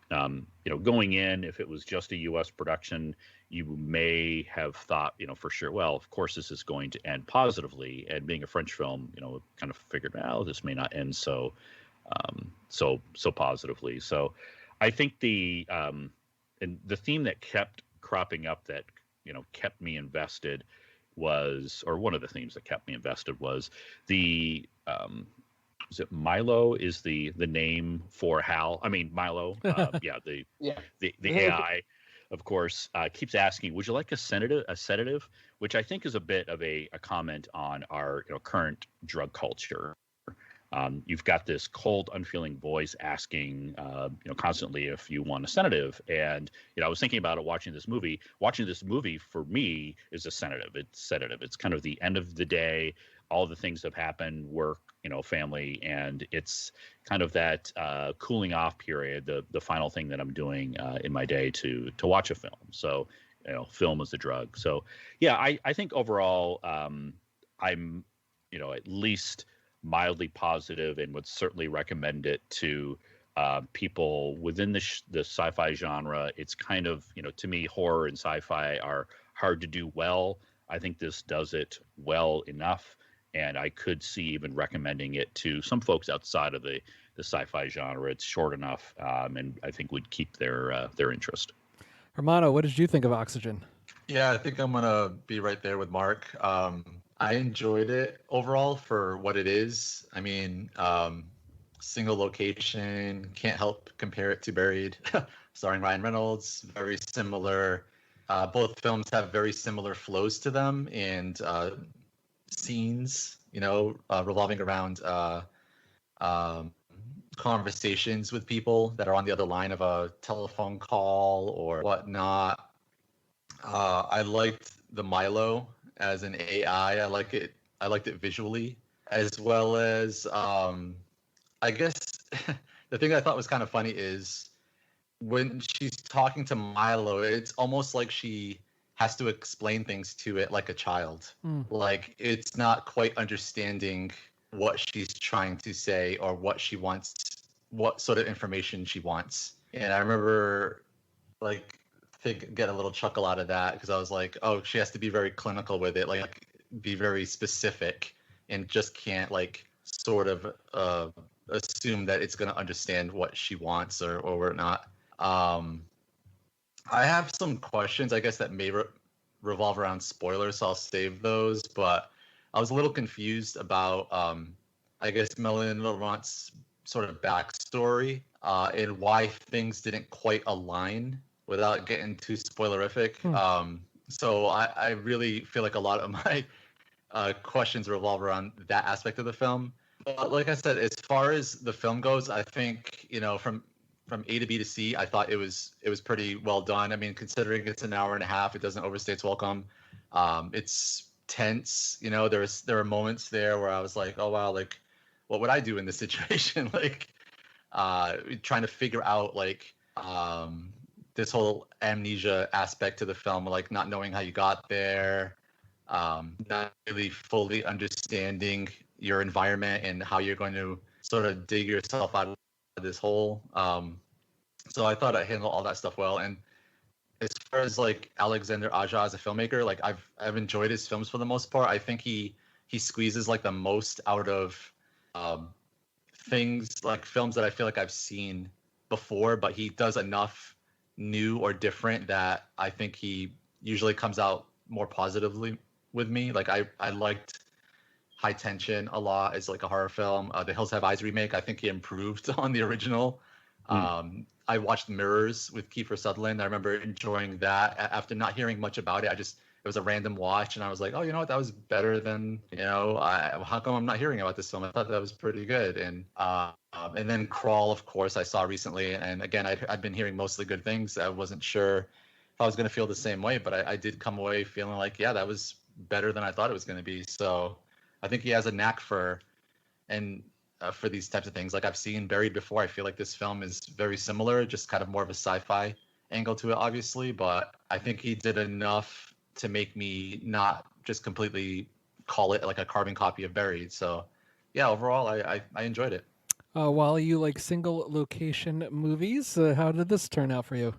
going in, if it was just a U.S. production, you may have thought, for sure, well, of course, this is going to end positively. And being a French film, kind of figured, well, this may not end so positively. So I think and the theme that kept cropping up that, kept me invested was, or one of the themes that kept me invested was is it Milo is the name for Hal? I mean, Milo, the AI, of course, keeps asking, would you like a sedative? Which I think is a bit of a comment on our current drug culture. You've got this cold, unfeeling voice asking, constantly if you want a sedative. And, I was thinking about it watching this movie. Watching this movie for me is a sedative. It's kind of the end of the day. All the things have happened, work, family, and it's kind of that cooling off period, the final thing that I'm doing in my day to watch a film. So, film is the drug. So, yeah, I think overall I'm, at least mildly positive and would certainly recommend it to people within the sci-fi genre. It's kind of, to me, horror and sci-fi are hard to do well. I think this does it well enough. And I could see even recommending it to some folks outside of the sci-fi genre. It's short enough, and I think would keep their interest. Hermano, what did you think of Oxygen? Yeah, I think I'm gonna be right there with Mark. I enjoyed it overall for what it is. I mean, single location, can't help compare it to Buried, starring Ryan Reynolds. Very similar. Both films have very similar flows to them, and scenes, revolving around conversations with people that are on the other line of a telephone call or whatnot. I liked the Milo as an AI. I liked it visually, as well as I guess the thing I thought was kind of funny is when she's talking to Milo, it's almost like she has to explain things to it like a child. Like it's not quite understanding what she's trying to say or what she wants, what sort of information she wants. And I remember get a little chuckle out of that because I was like, oh, she has to be very clinical with it, like be very specific and just can't sort of assume that it's going to understand what she wants or whatnot. I have some questions, I guess, that may revolve around spoilers, so I'll save those. But I was a little confused about, I guess, Melanie Laurent's sort of backstory and why things didn't quite align without getting too spoilerific. So I really feel like a lot of my questions revolve around that aspect of the film. But like I said, as far as the film goes, I think, from A to B to C, I thought it was pretty well done. I mean, considering it's an hour and a half, it doesn't overstay its welcome. It's tense. There are moments there where I was like, oh wow, what would I do in this situation? Trying to figure out this whole amnesia aspect to the film, like not knowing how you got there, not really fully understanding your environment and how you're going to sort of dig yourself out of this hole. So I thought I handled all that stuff well. And as far as like Alexander Aja as a filmmaker, like I've enjoyed his films for the most part. I think he squeezes like the most out of things, like films that I feel like I've seen before, but he does enough new or different that I think he usually comes out more positively with me. Like I liked High Tension a lot as like a horror film. The Hills Have Eyes remake, I think he improved on the original. I watched Mirrors with Kiefer Sutherland. I remember enjoying that. After not hearing much about it, it was a random watch, and I was like, oh, you know what, that was better than, how come I'm not hearing about this film? I thought that was pretty good. And then Crawl, of course, I saw recently, and again, I'd been hearing mostly good things. I wasn't sure if I was going to feel the same way, but I did come away feeling like, yeah, that was better than I thought it was going to be. So I think he has a knack for these types of things. Like I've seen Buried before. I feel like this film is very similar, just kind of more of a sci-fi angle to it, obviously. But I think he did enough to make me not just completely call it like a carbon copy of Buried. So yeah, overall, I enjoyed it. While you like single location movies, how did this turn out for you?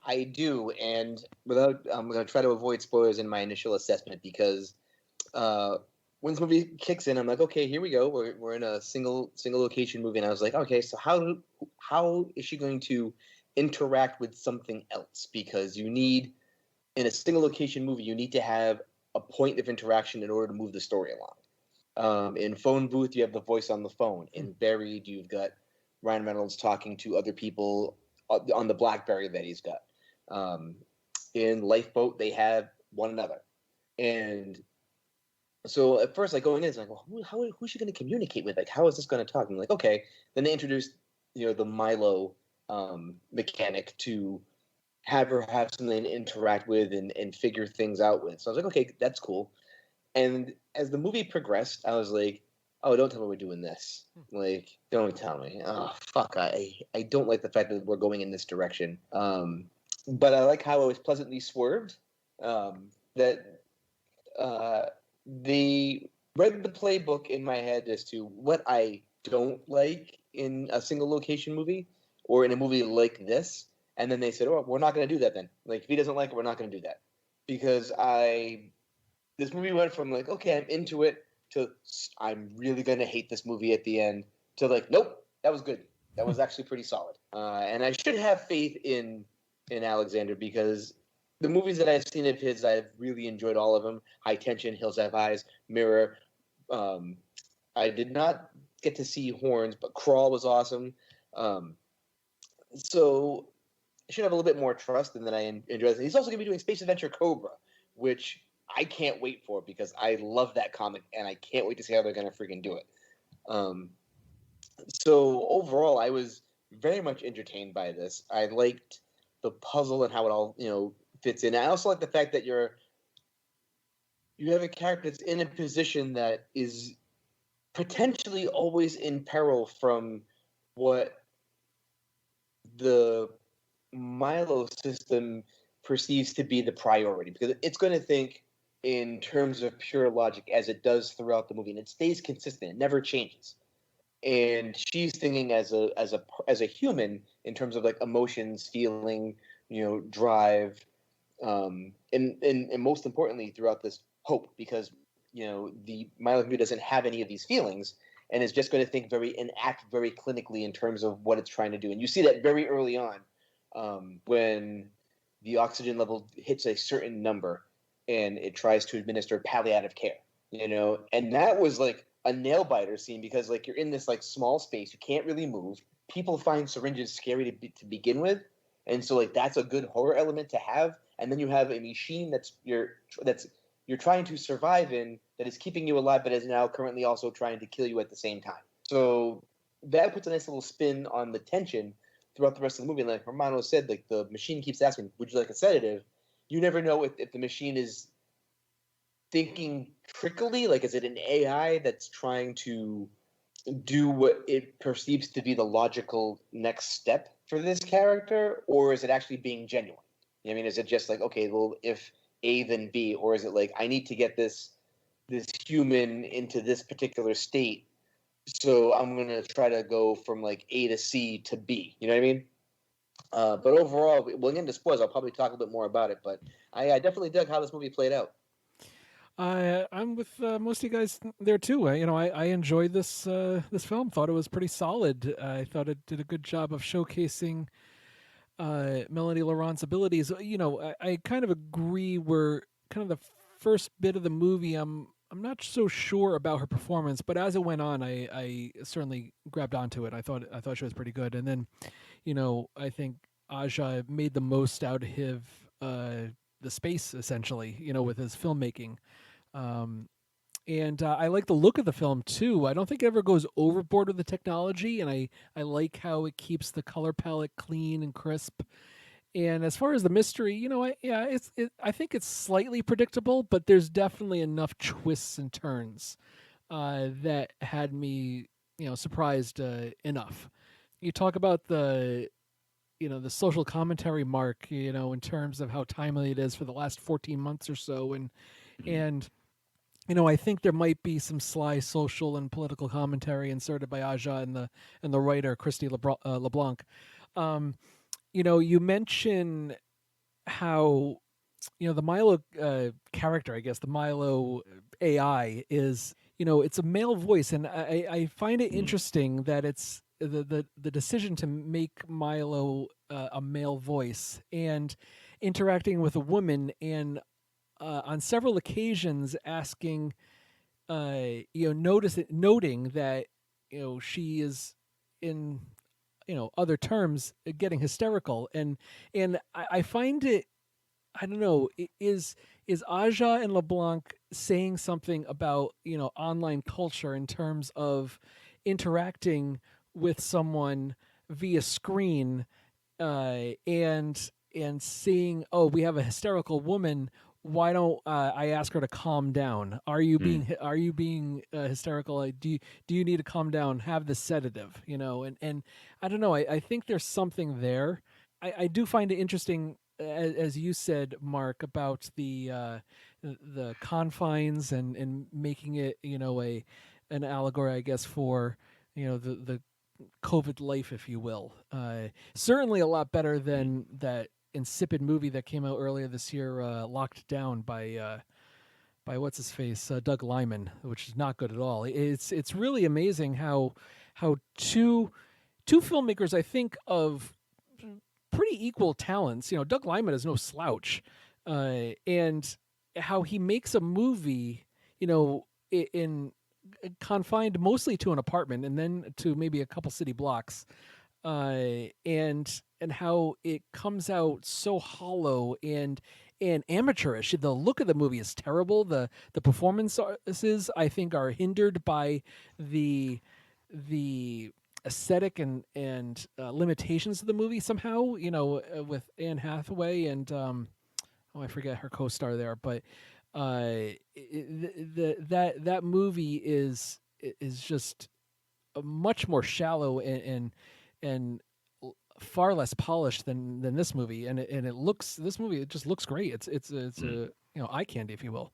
I do, and I'm going to try to avoid spoilers in my initial assessment because when this movie kicks in, I'm like, okay, here we go. We're in a single location movie, and I was like, okay, so how is she going to interact with something else? Because you need, in a single location movie, you need to have a point of interaction in order to move the story along. In Phone Booth, you have the voice on the phone. In Buried, you've got Ryan Reynolds talking to other people on the BlackBerry that he's got. In Lifeboat, they have one another. And so at first, like going in, it's like, well, who's she going to communicate with? Like, how is this going to talk? And I'm like, okay. Then they introduced, the Milo mechanic to have her have something to interact with and figure things out with. So I was like, okay, that's cool. And as the movie progressed, I was like, oh, don't tell me we're doing this. Like, don't tell me. Oh, fuck. I don't like the fact that we're going in this direction. But I like how I was pleasantly swerved. That they read the playbook in my head as to what I don't like in a single location movie or in a movie like this. And then they said, oh, we're not going to do that then. Like, if he doesn't like it, we're not going to do that. Because this movie went from like, okay, I'm into it, to I'm really going to hate this movie at the end, to like, nope, that was good. That was actually pretty solid. And I should have faith in Alexander because the movies that I've seen of his, I've really enjoyed all of them. High Tension, Hills Have Eyes, Mirror. I did not get to see Horns, but Crawl was awesome. So I should have a little bit more trust in that I enjoy. He's also going to be doing Space Adventure Cobra, which I can't wait for because I love that comic and I can't wait to see how they're going to freaking do it. So overall, I was very much entertained by this. I liked the puzzle and how it all, fits in. I also like the fact that you have a character that's in a position that is potentially always in peril from what the Milo system perceives to be the priority, because it's going to think in terms of pure logic as it does throughout the movie, and it stays consistent. It never changes. And she's thinking as a human in terms of like emotions, feeling, drive, and most importantly throughout this, hope, because the Milo computer doesn't have any of these feelings and is just going to think and act very clinically in terms of what it's trying to do. And you see that very early on when the oxygen level hits a certain number and it tries to administer palliative care, and that was like a nail biter scene because like you're in this like small space, you can't really move. People find syringes scary to begin with, and so like that's a good horror element to have. And then you have a machine that's you're trying to survive in, that is keeping you alive, but is now currently also trying to kill you at the same time. So that puts a nice little spin on the tension throughout the rest of the movie. And like Romano said, like the machine keeps asking, "Would you like a sedative?" You never know if the machine is thinking trickily, like is it an AI that's trying to do what it perceives to be the logical next step, for this character, or is it actually being genuine? You know what I mean, is it just like, okay, well, if A then B, or is it like I need to get this human into this particular state, so I'm gonna try to go from like A to C to B. You know what I mean? But overall, we'll get into spoilers. I'll probably talk a bit more about it, but I definitely dug how this movie played out. I'm with most of you guys there too. I enjoyed this this film. Thought it was pretty solid. I thought it did a good job of showcasing Melanie Laurent's abilities. I kind of agree. Where kind of the first bit of the movie, I'm not so sure about her performance, but as it went on, I certainly grabbed onto it. I thought she was pretty good. And then, I think Aja made the most out of the space essentially. With his filmmaking. And I like the look of the film too. I don't think it ever goes overboard with the technology, and I like how it keeps the color palette clean and crisp. And as far as the mystery, I think it's slightly predictable, but there's definitely enough twists and turns that had me, surprised enough. You talk about the social commentary, Mark, in terms of how timely it is for the last 14 months or so, and I think there might be some sly social and political commentary inserted by Aja and the writer Christy LeBlanc. You mention how the Milo character, I guess the Milo AI is, it's a male voice, and I find it interesting that it's the decision to make Milo a male voice and interacting with a woman, and on several occasions asking, noting that she is in other terms getting hysterical, and I find it, I don't know, is Aja and LeBlanc saying something about online culture in terms of interacting with someone via screen, and seeing, oh, we have a hysterical woman, why don't I ask her to calm down? Are you being hysterical? Do you need to calm down? Have the sedative, and I don't know. I think there's something there. I do find it interesting, as you said, Mark, about the confines and making it an allegory, I guess, for the COVID life, if you will. Certainly a lot better than that insipid movie that came out earlier this year, Locked Down, by what's his face, Doug Liman, which is not good at all. It's really amazing how two filmmakers, I think, of pretty equal talents. Doug Liman is no slouch, and how he makes a movie, in confined mostly to an apartment and then to maybe a couple city blocks, and how it comes out so hollow and amateurish. The look of the movie is terrible. The performances, I think, are hindered by the aesthetic and limitations of the movie somehow. With Anne Hathaway and I forget her co-star there, but that movie is just much more shallow and far less polished than this movie, and this movie just looks great. It's a eye candy, if you will.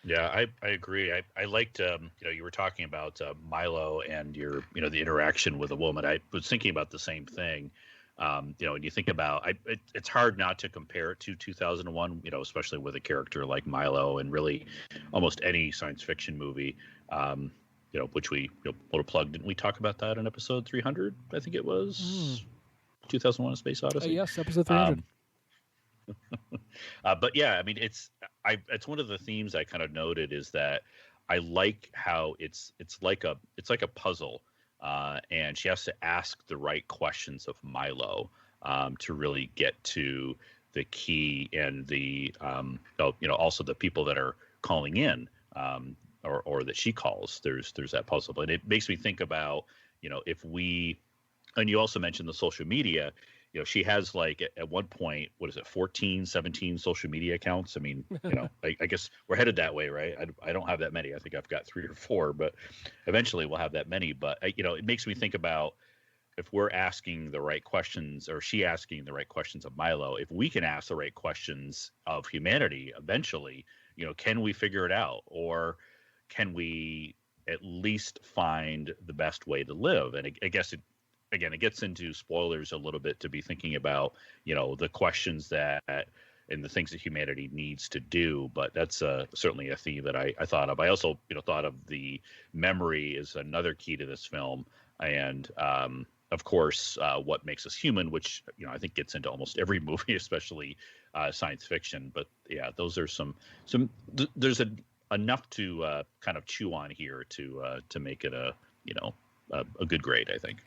Yeah, I agree. I liked you were talking about Milo and your the interaction with a woman. I was thinking about the same thing. When you think about it's hard not to compare it to 2001. Especially with a character like Milo, and really almost any science fiction movie. Which we little plug, didn't we talk about that in episode 300? I think it was 2001: A Space Odyssey. Yes, episode 300. But yeah, I mean, it's one of the themes I kind of noted is that I like how it's like a puzzle, and she has to ask the right questions of Milo to really get to the key, and the also the people that are calling in. Or that she calls. There's that puzzle, and it makes me think about if we, and you also mentioned the social media. She has like at one point, what is it, 14, 17 social media accounts? I mean, I guess we're headed that way, right? I don't have that many. I think I've got 3 or 4, but eventually we'll have that many. But it makes me think about if we're asking the right questions, or she asking the right questions of Milo, if we can ask the right questions of humanity eventually, can we figure it out, or can we at least find the best way to live? And I guess it gets into spoilers a little bit to be thinking about, the questions that and the things that humanity needs to do. But that's certainly a theme that I thought of. I also, thought of the memory is another key to this film. And, of course, what makes us human, which, I think gets into almost every movie, especially science fiction. But yeah, those are there's enough to kind of chew on here to make it a good grade, I think.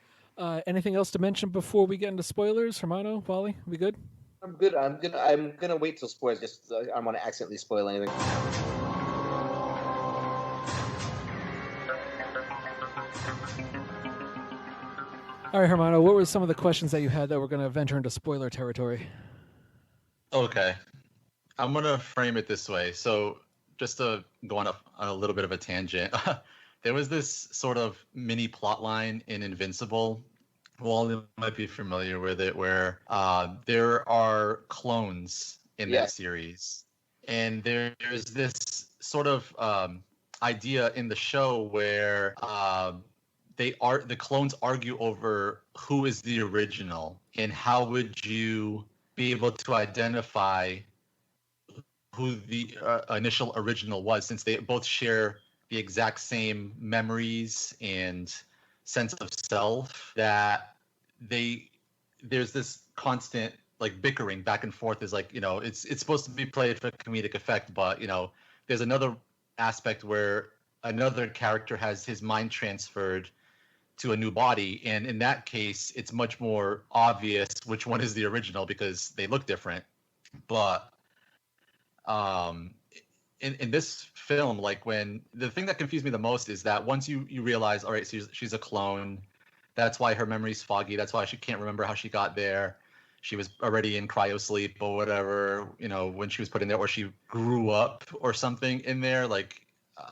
Anything else to mention before we get into spoilers? Hermano, Wally, we good? I'm good. I'm gonna wait till spoilers. Just I don't want to accidentally spoil anything. All right, Hermano, what were some of the questions that you had that were going to venture into spoiler territory? Okay. I'm going to frame it this way. So just to go on a little bit of a tangent, there was this sort of mini plot line in Invincible. Wally might be familiar with it, where there are clones in that series. And there's this sort of idea in the show where the clones argue over who is the original, and how would you be able to identify who the initial original was, since they both share the exact same memories and sense of self, that there's this constant like bickering back and forth. Is like, it's supposed to be played for comedic effect, but there's another aspect where another character has his mind transferred to a new body, and in that case it's much more obvious which one is the original because they look different. But in this film, like, when the thing that confused me the most is that once you realize, all right, she's a clone, that's why her memory's foggy, that's why she can't remember how she got there, she was already in cryosleep or whatever, when she was put in there, or she grew up or something in there. Like,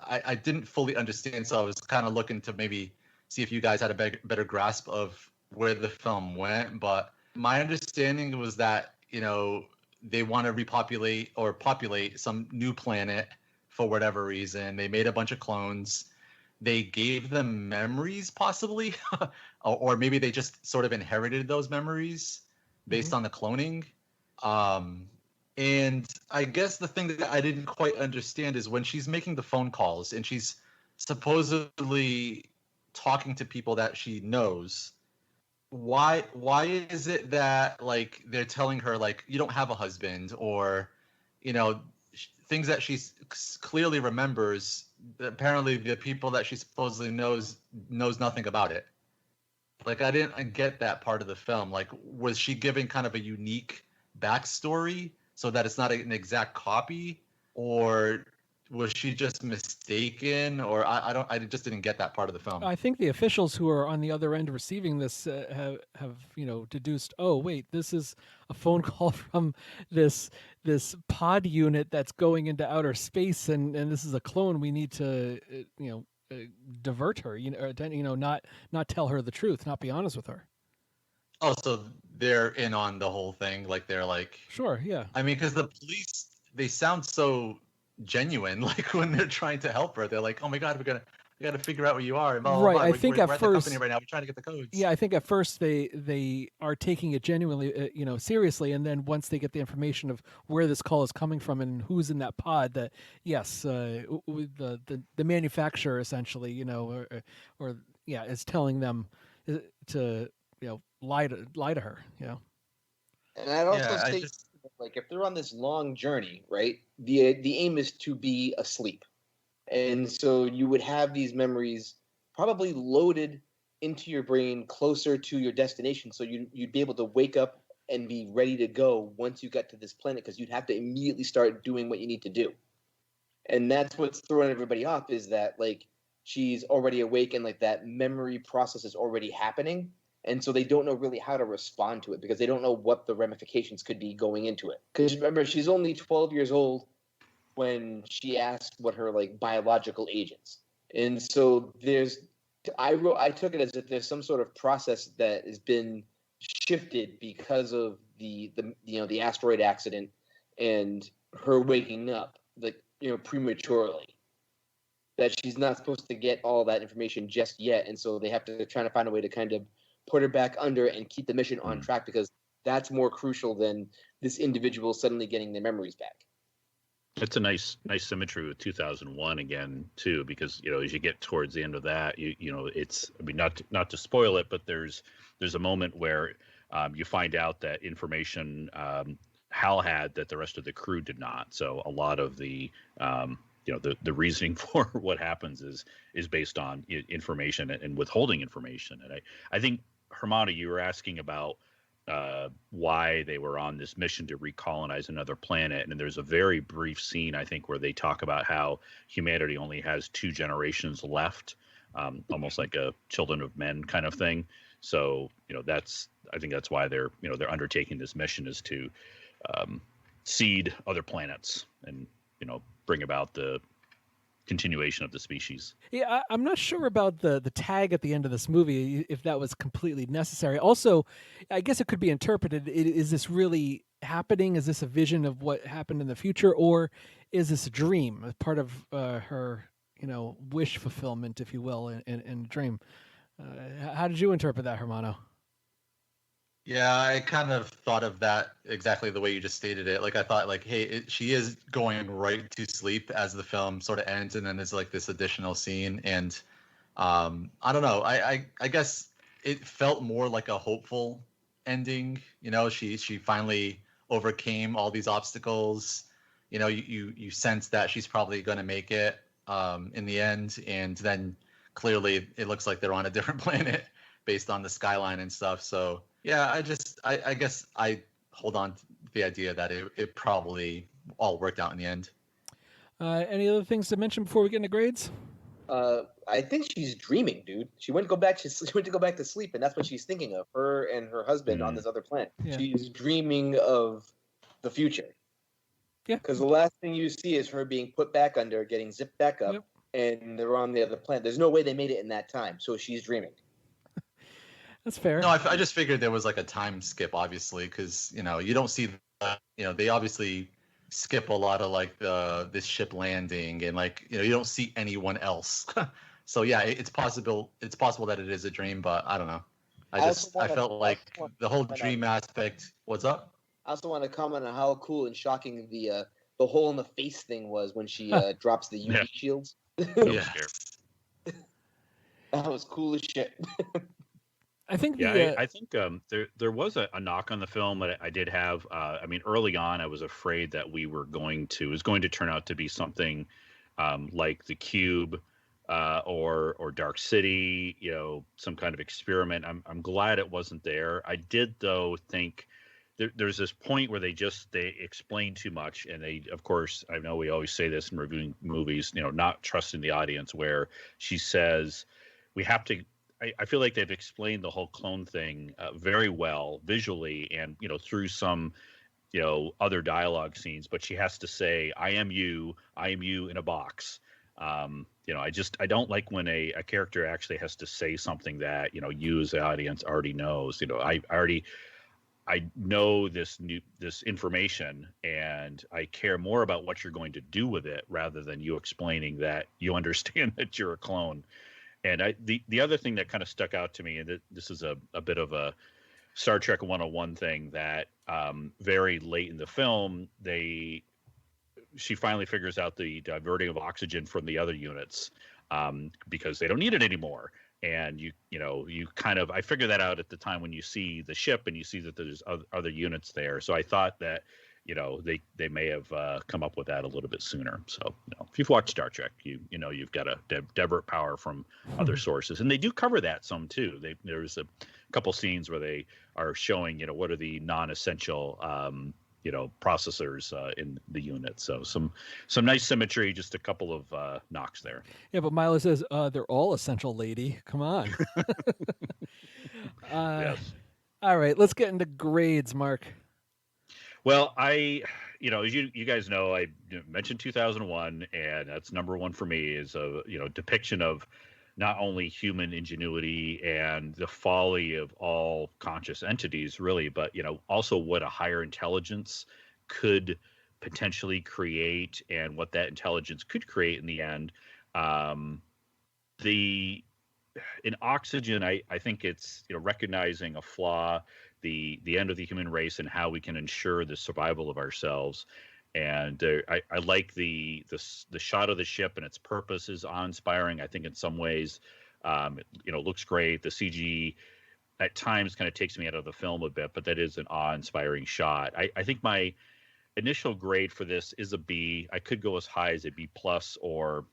I didn't fully understand, so I was kind of looking to maybe see if you guys had a better grasp of where the film went. But my understanding was that, they want to repopulate or populate some new planet for whatever reason. They made a bunch of clones. They gave them memories, possibly, or maybe they just sort of inherited those memories based on the cloning. And I guess the thing that I didn't quite understand is when she's making the phone calls and she's supposedly talking to people that she knows, why is it that, like, they're telling her, like, you don't have a husband, or things that she clearly remembers, apparently the people that she supposedly knows nothing about it. Like, I didn't get that part of the film. Like, was she giving kind of a unique backstory so that it's not an exact copy, or was she just mistaken, or I just didn't get that part of the film. I think the officials who are on the other end receiving this have deduced, oh wait, this is a phone call from this pod unit that's going into outer space, and this is a clone. We need to divert her, not tell her the truth, not be honest with her. Oh, so they're in on the whole thing. Like, they're like, sure, yeah. I mean, because the police, they sound so genuine, like, when they're trying to help her, they're like, oh my god, we gotta figure out where you are, and blah, blah, right blah. I think we're at at first the company right now, we're trying to get the codes. Yeah, I think at first they are taking it genuinely seriously, and then once they get the information of where this call is coming from and who's in that pod, that yes, the manufacturer essentially is telling them to lie to her. And I'd also say, like, if they're on this long journey, right, the aim is to be asleep. And so you would have these memories probably loaded into your brain closer to your destination, so you'd be able to wake up and be ready to go once you got to this planet, because you'd have to immediately start doing what you need to do. And that's what's throwing everybody off, is that, like, she's already awake and, like, that memory process is already happening. And so they don't know really how to respond to it, because they don't know what the ramifications could be going into it. Because remember, she's only 12 years old when she asked what her, like, biological age is. And so there's I took it as if there's some sort of process that has been shifted because of the asteroid accident and her waking up prematurely. That she's not supposed to get all that information just yet, and so they have to try to find a way to kind of put her back under and keep the mission on track, because that's more crucial than this individual suddenly getting their memories back. It's a nice symmetry with 2001 again too, because as you get towards the end of that, it's, I mean, not to spoil it, but there's a moment where you find out that information Hal had that the rest of the crew did not. So a lot of the the reasoning for what happens is based on information and withholding information. And I think, Hermana, you were asking about why they were on this mission to recolonize another planet, and there's a very brief scene, I think, where they talk about how humanity only has 2 generations left, almost like a Children of Men kind of thing. So I think that's why they're undertaking this mission, is to seed other planets and bring about the continuation of the species. Yeah, I'm not sure about the tag at the end of this movie, if that was completely necessary. Also, I guess it could be interpreted, is this really happening? Is this a vision of what happened in the future, or is this a dream, part of her wish fulfillment, if you will, in a dream? How did you interpret that, Hermano? Yeah, I kind of thought of that exactly the way you just stated it. Like, I thought, like, hey, she is going right to sleep as the film sort of ends, and then there's like this additional scene. And I don't know. I guess it felt more like a hopeful ending. She finally overcame all these obstacles. You sense that she's probably going to make it in the end, and then clearly it looks like they're on a different planet based on the skyline and stuff. So. Yeah, I guess I hold on to the idea that it probably all worked out in the end. Any other things to mention before we get into grades? I think she's dreaming, dude. She went to go back to sleep, and that's what she's thinking of. Her and her husband on this other planet. Yeah. She's dreaming of the future. Yeah. Because the last thing you see is her being put back under, getting zipped back up, and they're on the other planet. There's no way they made it in that time, so she's dreaming. That's fair. No, I just figured there was like a time skip, obviously, because you don't see, they obviously skip a lot of like this ship landing, and like you don't see anyone else. So yeah, it's possible that it is a dream, but I don't know. I felt like the whole dream aspect. What's up? I also want to comment on how cool and shocking the hole in the face thing was when she drops the UV shields. Yeah. That was cool as shit. I think I think there was a knock on the film that I did have. I mean, early on, I was afraid that it was going to turn out to be something like The Cube or Dark City, some kind of experiment. I'm glad it wasn't there. I did, though, think there's this point where they explain too much, and they, of course, I know we always say this in reviewing movies, not trusting the audience, where she says we have to. I feel like they've explained the whole clone thing very well visually and through some other dialogue scenes, but she has to say I am you in a box. I don't like when a character actually has to say something that you as the audience already knows. I know this information, and I care more about what you're going to do with it rather than you explaining that you understand that you're a clone. And the other thing that kind of stuck out to me, and this is a bit of a Star Trek 101 thing, that very late in the film, she finally figures out the diverting of oxygen from the other units because they don't need it anymore. And you kind of, I figured that out at the time when you see the ship and you see that there's other units there. So I thought that they may have come up with that a little bit sooner. So if you've watched Star Trek, you've got a divert power from other sources, and they do cover that some too. There's a couple scenes where they are showing what are the non-essential processors in the unit. So some nice symmetry, just a couple of knocks there. Yeah, but Milo says they're all essential, lady. Come on. Yes. All right, let's get into grades, Mark. Well, as you guys know, I mentioned 2001, and that's number one for me, is a depiction of not only human ingenuity and the folly of all conscious entities, really, but also what a higher intelligence could potentially create and what that intelligence could create in the end. The in Oxygen, I think it's recognizing a flaw, the end of the human race, and how we can ensure the survival of ourselves. And I like the shot of the ship, and its purpose is awe-inspiring. I think in some ways, it looks great. The CG at times kind of takes me out of the film a bit, but that is an awe-inspiring shot. I think my initial grade for this is a B. I could go as high as a B plus, or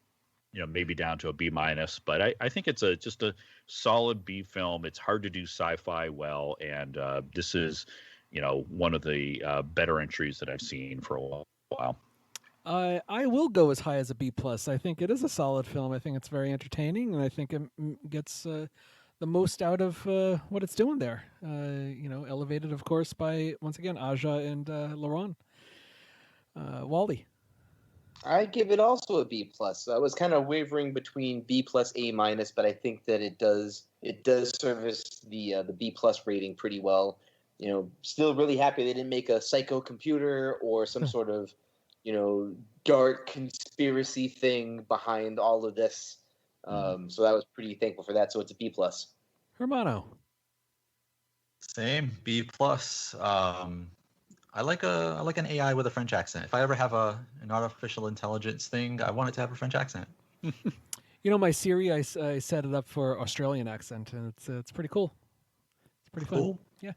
maybe down to a B minus, but I think it's just a solid B film. It's hard to do sci-fi well, and this is one of the better entries that I've seen for a while. I will go as high as a B plus. I think it is a solid film. I think it's very entertaining, and I think it gets the most out of what it's doing there. Elevated, of course, by once again Aja and Laurent. Wally. I give it also a B plus. I was kind of wavering between B plus A minus, but I think that it does service the B plus rating pretty well. Still really happy they didn't make a psycho computer or some sort of dark conspiracy thing behind all of this. So I was pretty thankful for that. So it's a B plus. Hermano. Same B plus. I like an AI with a French accent. If I ever have an artificial intelligence thing, I want it to have a French accent. My Siri, I set it up for Australian accent, and it's pretty cool. It's pretty Cool. fun. Yeah.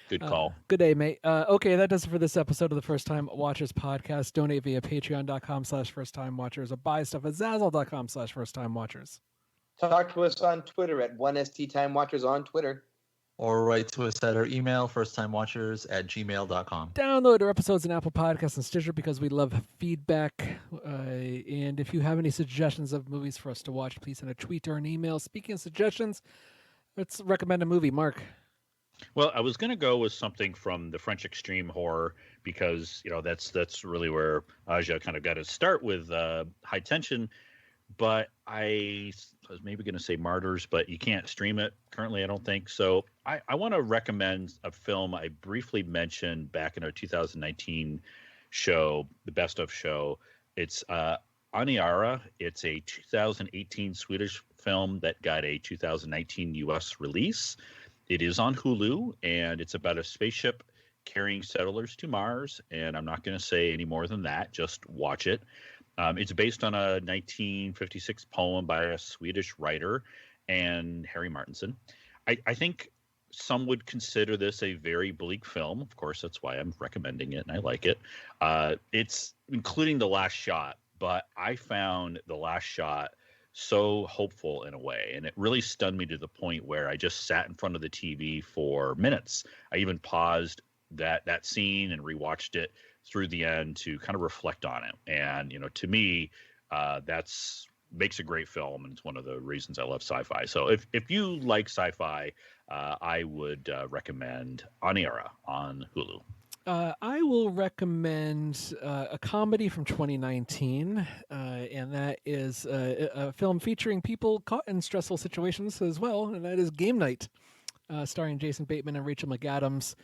Good call. Good day, mate. Okay, that does it for this episode of the First Time Watchers podcast. Donate via patreon.com/firsttimewatchers or buy stuff at zazzle.com/firsttimewatchers. Talk to us on Twitter at 1STTimeWatchers on Twitter. Or write to us at our email, firsttimewatchers@gmail.com. Download our episodes in Apple Podcasts and Stitcher because we love feedback. And if you have any suggestions of movies for us to watch, please send a tweet or an email. Speaking of suggestions, let's recommend a movie. Mark. Well, I was going to go with something from the French extreme horror because that's really where Aja kind of got his start with High Tension. But I was maybe going to say Martyrs, but you can't stream it currently, I don't think. So I want to recommend a film I briefly mentioned back in our 2019 show, the Best of show. It's Aniara. It's a 2018 Swedish film that got a 2019 U.S. release. It is on Hulu, and it's about a spaceship carrying settlers to Mars. And I'm not going to say any more than that. Just watch it. It's based on a 1956 poem by a Swedish writer and Harry Martinson. I think some would consider this a very bleak film. Of course, that's why I'm recommending it, and I like it. It's including The Last Shot, but I found The Last Shot so hopeful in a way, and it really stunned me to the point where I just sat in front of the TV for minutes. I even paused that scene and rewatched it through the end to kind of reflect on it. And to me, that's makes a great film, and it's one of the reasons I love sci-fi. So if you like sci-fi, I would recommend Aniara on Hulu. I will recommend a comedy from 2019, and that is a film featuring people caught in stressful situations as well, and that is Game Night, starring Jason Bateman and Rachel McAdams.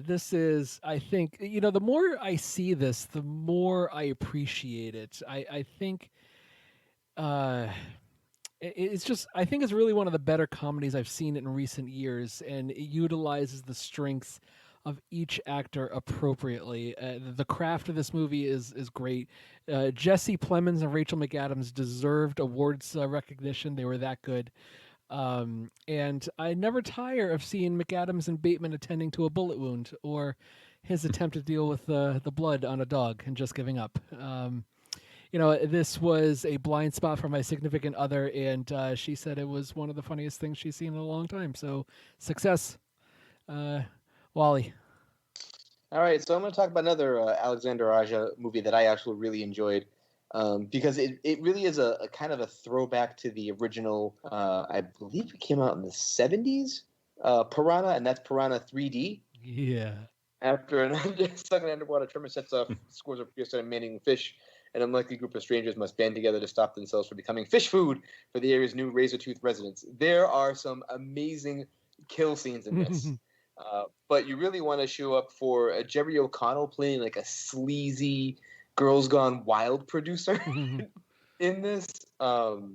This is, I think, the more I see this, the more I appreciate it. I think it's just, I think it's really one of the better comedies I've seen in recent years, and it utilizes the strengths of each actor appropriately. The craft of this movie is great. Jesse Plemons and Rachel McAdams deserved awards recognition. They were that good. And I never tire of seeing McAdams and Bateman attending to a bullet wound or his attempt to deal with the blood on a dog and just giving up. This was a blind spot for my significant other, and she said it was one of the funniest things she's seen in a long time. So success. Wally. All right, so I'm going to talk about another Alexander Aja movie that I actually really enjoyed. Because it really is a kind of a throwback to the original, I believe it came out in the 70s, Piranha, and that's Piranha 3D. Yeah. After an stuck in underwater, trimmer sets off scores of fierce unmanning fish An unlikely group of strangers must band together to stop themselves from becoming fish food for the area's new razor-tooth residents. There are some amazing kill scenes in this. But you really want to show up for Jerry O'Connell playing like a sleazy Girls Gone Wild producer in this.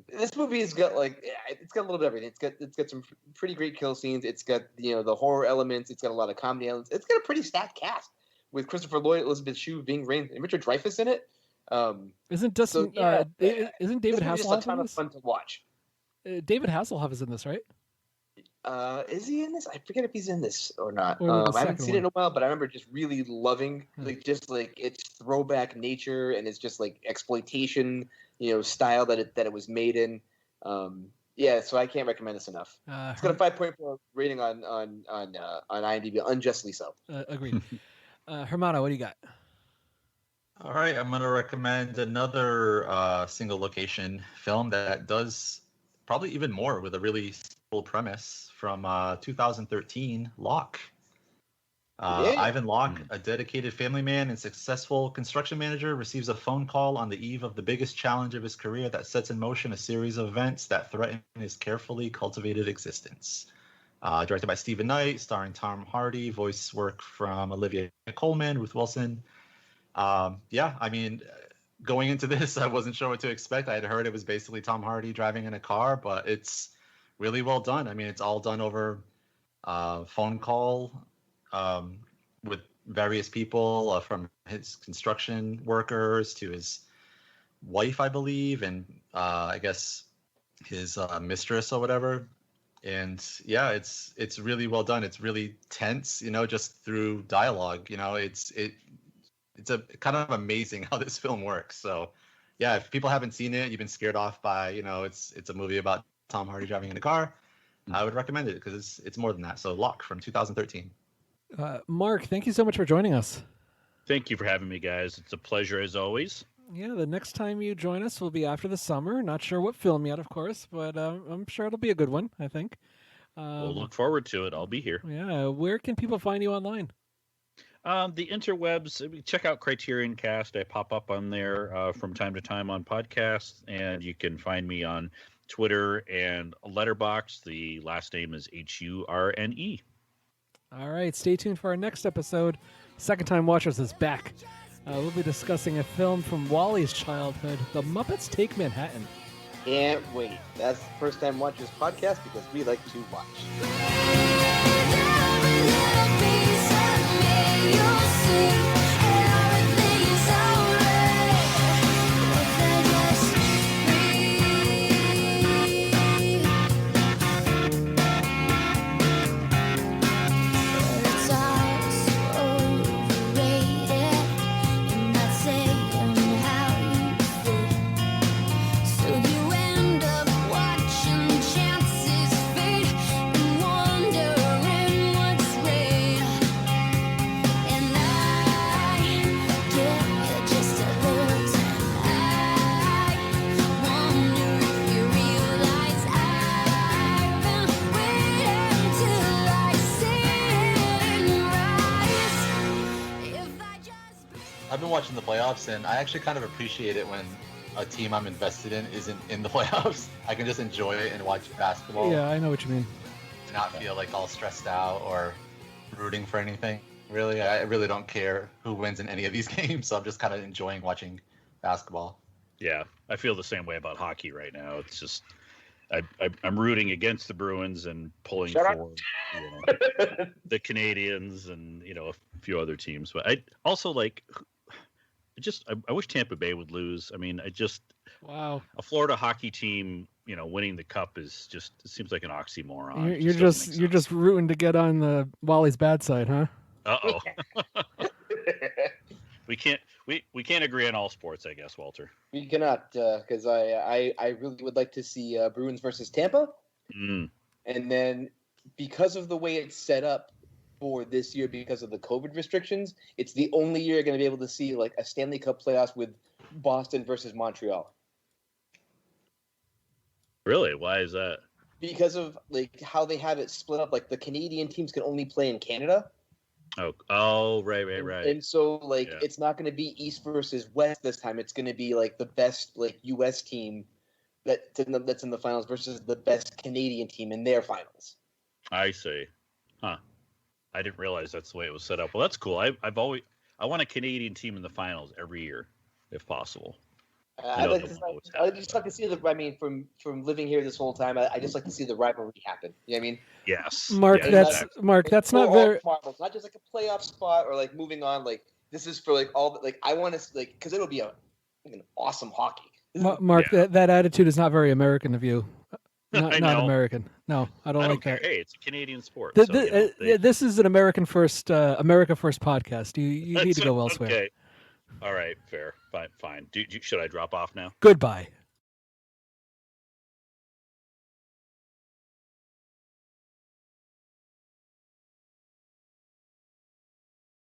This movie has got it's got a little bit of everything. It's got some pretty great kill scenes. It's got the horror elements. It's got a lot of comedy elements. It's got a pretty stacked cast with Christopher Lloyd, Elizabeth Shue, Ving Rhames, and Richard Dreyfuss in it. Isn't David this movie's just a Hasselhoff ton in of this? fun to watch. David Hasselhoff is in this, right? Is he in this? I forget if he's in this or not. Or the I haven't second seen it in one. a while, but I remember just really loving its throwback nature and it's just like exploitation, style that it was made in. So I can't recommend this enough. It's got a 5.4 rating on IMDb, unjustly so. Agreed. Hermano, what do you got? All right, I'm going to recommend another single location film that does probably even more with a really simple premise from 2013, Locke. Ivan Locke, a dedicated family man and successful construction manager, receives a phone call on the eve of the biggest challenge of his career that sets in motion a series of events that threaten his carefully cultivated existence. Directed by Stephen Knight, starring Tom Hardy, voice work from Olivia Colman, Ruth Wilson. Going into this, I wasn't sure what to expect. I had heard it was basically Tom Hardy driving in a car, but it's really well done. I mean, it's all done over phone call with various people, from his construction workers to his wife, I believe, and I guess his mistress or whatever. And yeah, it's really well done. It's really tense, just through dialogue. It's a kind of amazing how this film works. So yeah, if people haven't seen it, you've been scared off by, it's a movie about Tom Hardy driving in a car, I would recommend it because it's more than that. So Locke from 2013. Mark, thank you so much for joining us. Thank you for having me, guys. It's a pleasure as always. Yeah, the next time you join us will be after the summer. Not sure what film yet, of course, but I'm sure it'll be a good one, I think. We'll look forward to it. I'll be here. Yeah, where can people find you online? The interwebs, check out Criterion Cast. I pop up on there from time to time on podcasts, and you can find me on Twitter and Letterboxd. The last name is Hurne. All right, stay tuned for our next episode. Second Time Watchers is back. We'll be discussing a film from Wally's childhood, The Muppets Take Manhattan. Can't wait. That's the First Time Watchers podcast because we like to watch. I've been watching the playoffs, and I actually kind of appreciate it when a team I'm invested in isn't in the playoffs. I can just enjoy it and watch basketball. Yeah, I know what you mean. Not feel like all stressed out or rooting for anything. Really, I really don't care who wins in any of these games, so I'm just kind of enjoying watching basketball. Yeah, I feel the same way about hockey right now. It's just I'm rooting against the Bruins and pulling for the Canadians and a few other teams. But I also I wish Tampa Bay would lose. I mean, wow, a Florida hockey team, winning the cup is just, it seems like an oxymoron. You're just rooting to get on the Wally's bad side, huh? Uh-oh. We can't agree on all sports, I guess, Walter. We cannot, because I really would like to see Bruins versus Tampa. Mm. And then because of the way it's set up for this year, because of the COVID restrictions, it's the only year you're going to be able to see like a Stanley Cup playoffs with Boston versus Montreal. Really? Why is that? Because of like how they have it split up. Like the Canadian teams can only play in Canada. Right. And so like Yeah. it's not going to be East versus West this time. It's going to be like the best like U.S. team that's in the finals versus the best Canadian team in their finals. I see. Huh. I didn't realize that's the way it was set up. Well, that's cool. I want a Canadian team in the finals every year, if possible. I just like to see the. I mean, from living here this whole time, I just like to see the rivalry happen. You know what I mean? Yes. Mark, Yeah, that's exactly. Mark. That's For not all very. marbles, not just like a playoff spot or like moving on. Like this is for like all like I want to like because it'll be an awesome hockey. Mark, Yeah. that attitude is not very American of you. Not I know. American. No, I don't I like don't care. that. Hey, it's a Canadian sport. The- so, the- you know, they- This is an America first podcast. You need to go elsewhere. Okay. All right. Fair. Fine. Should I drop off now? Goodbye.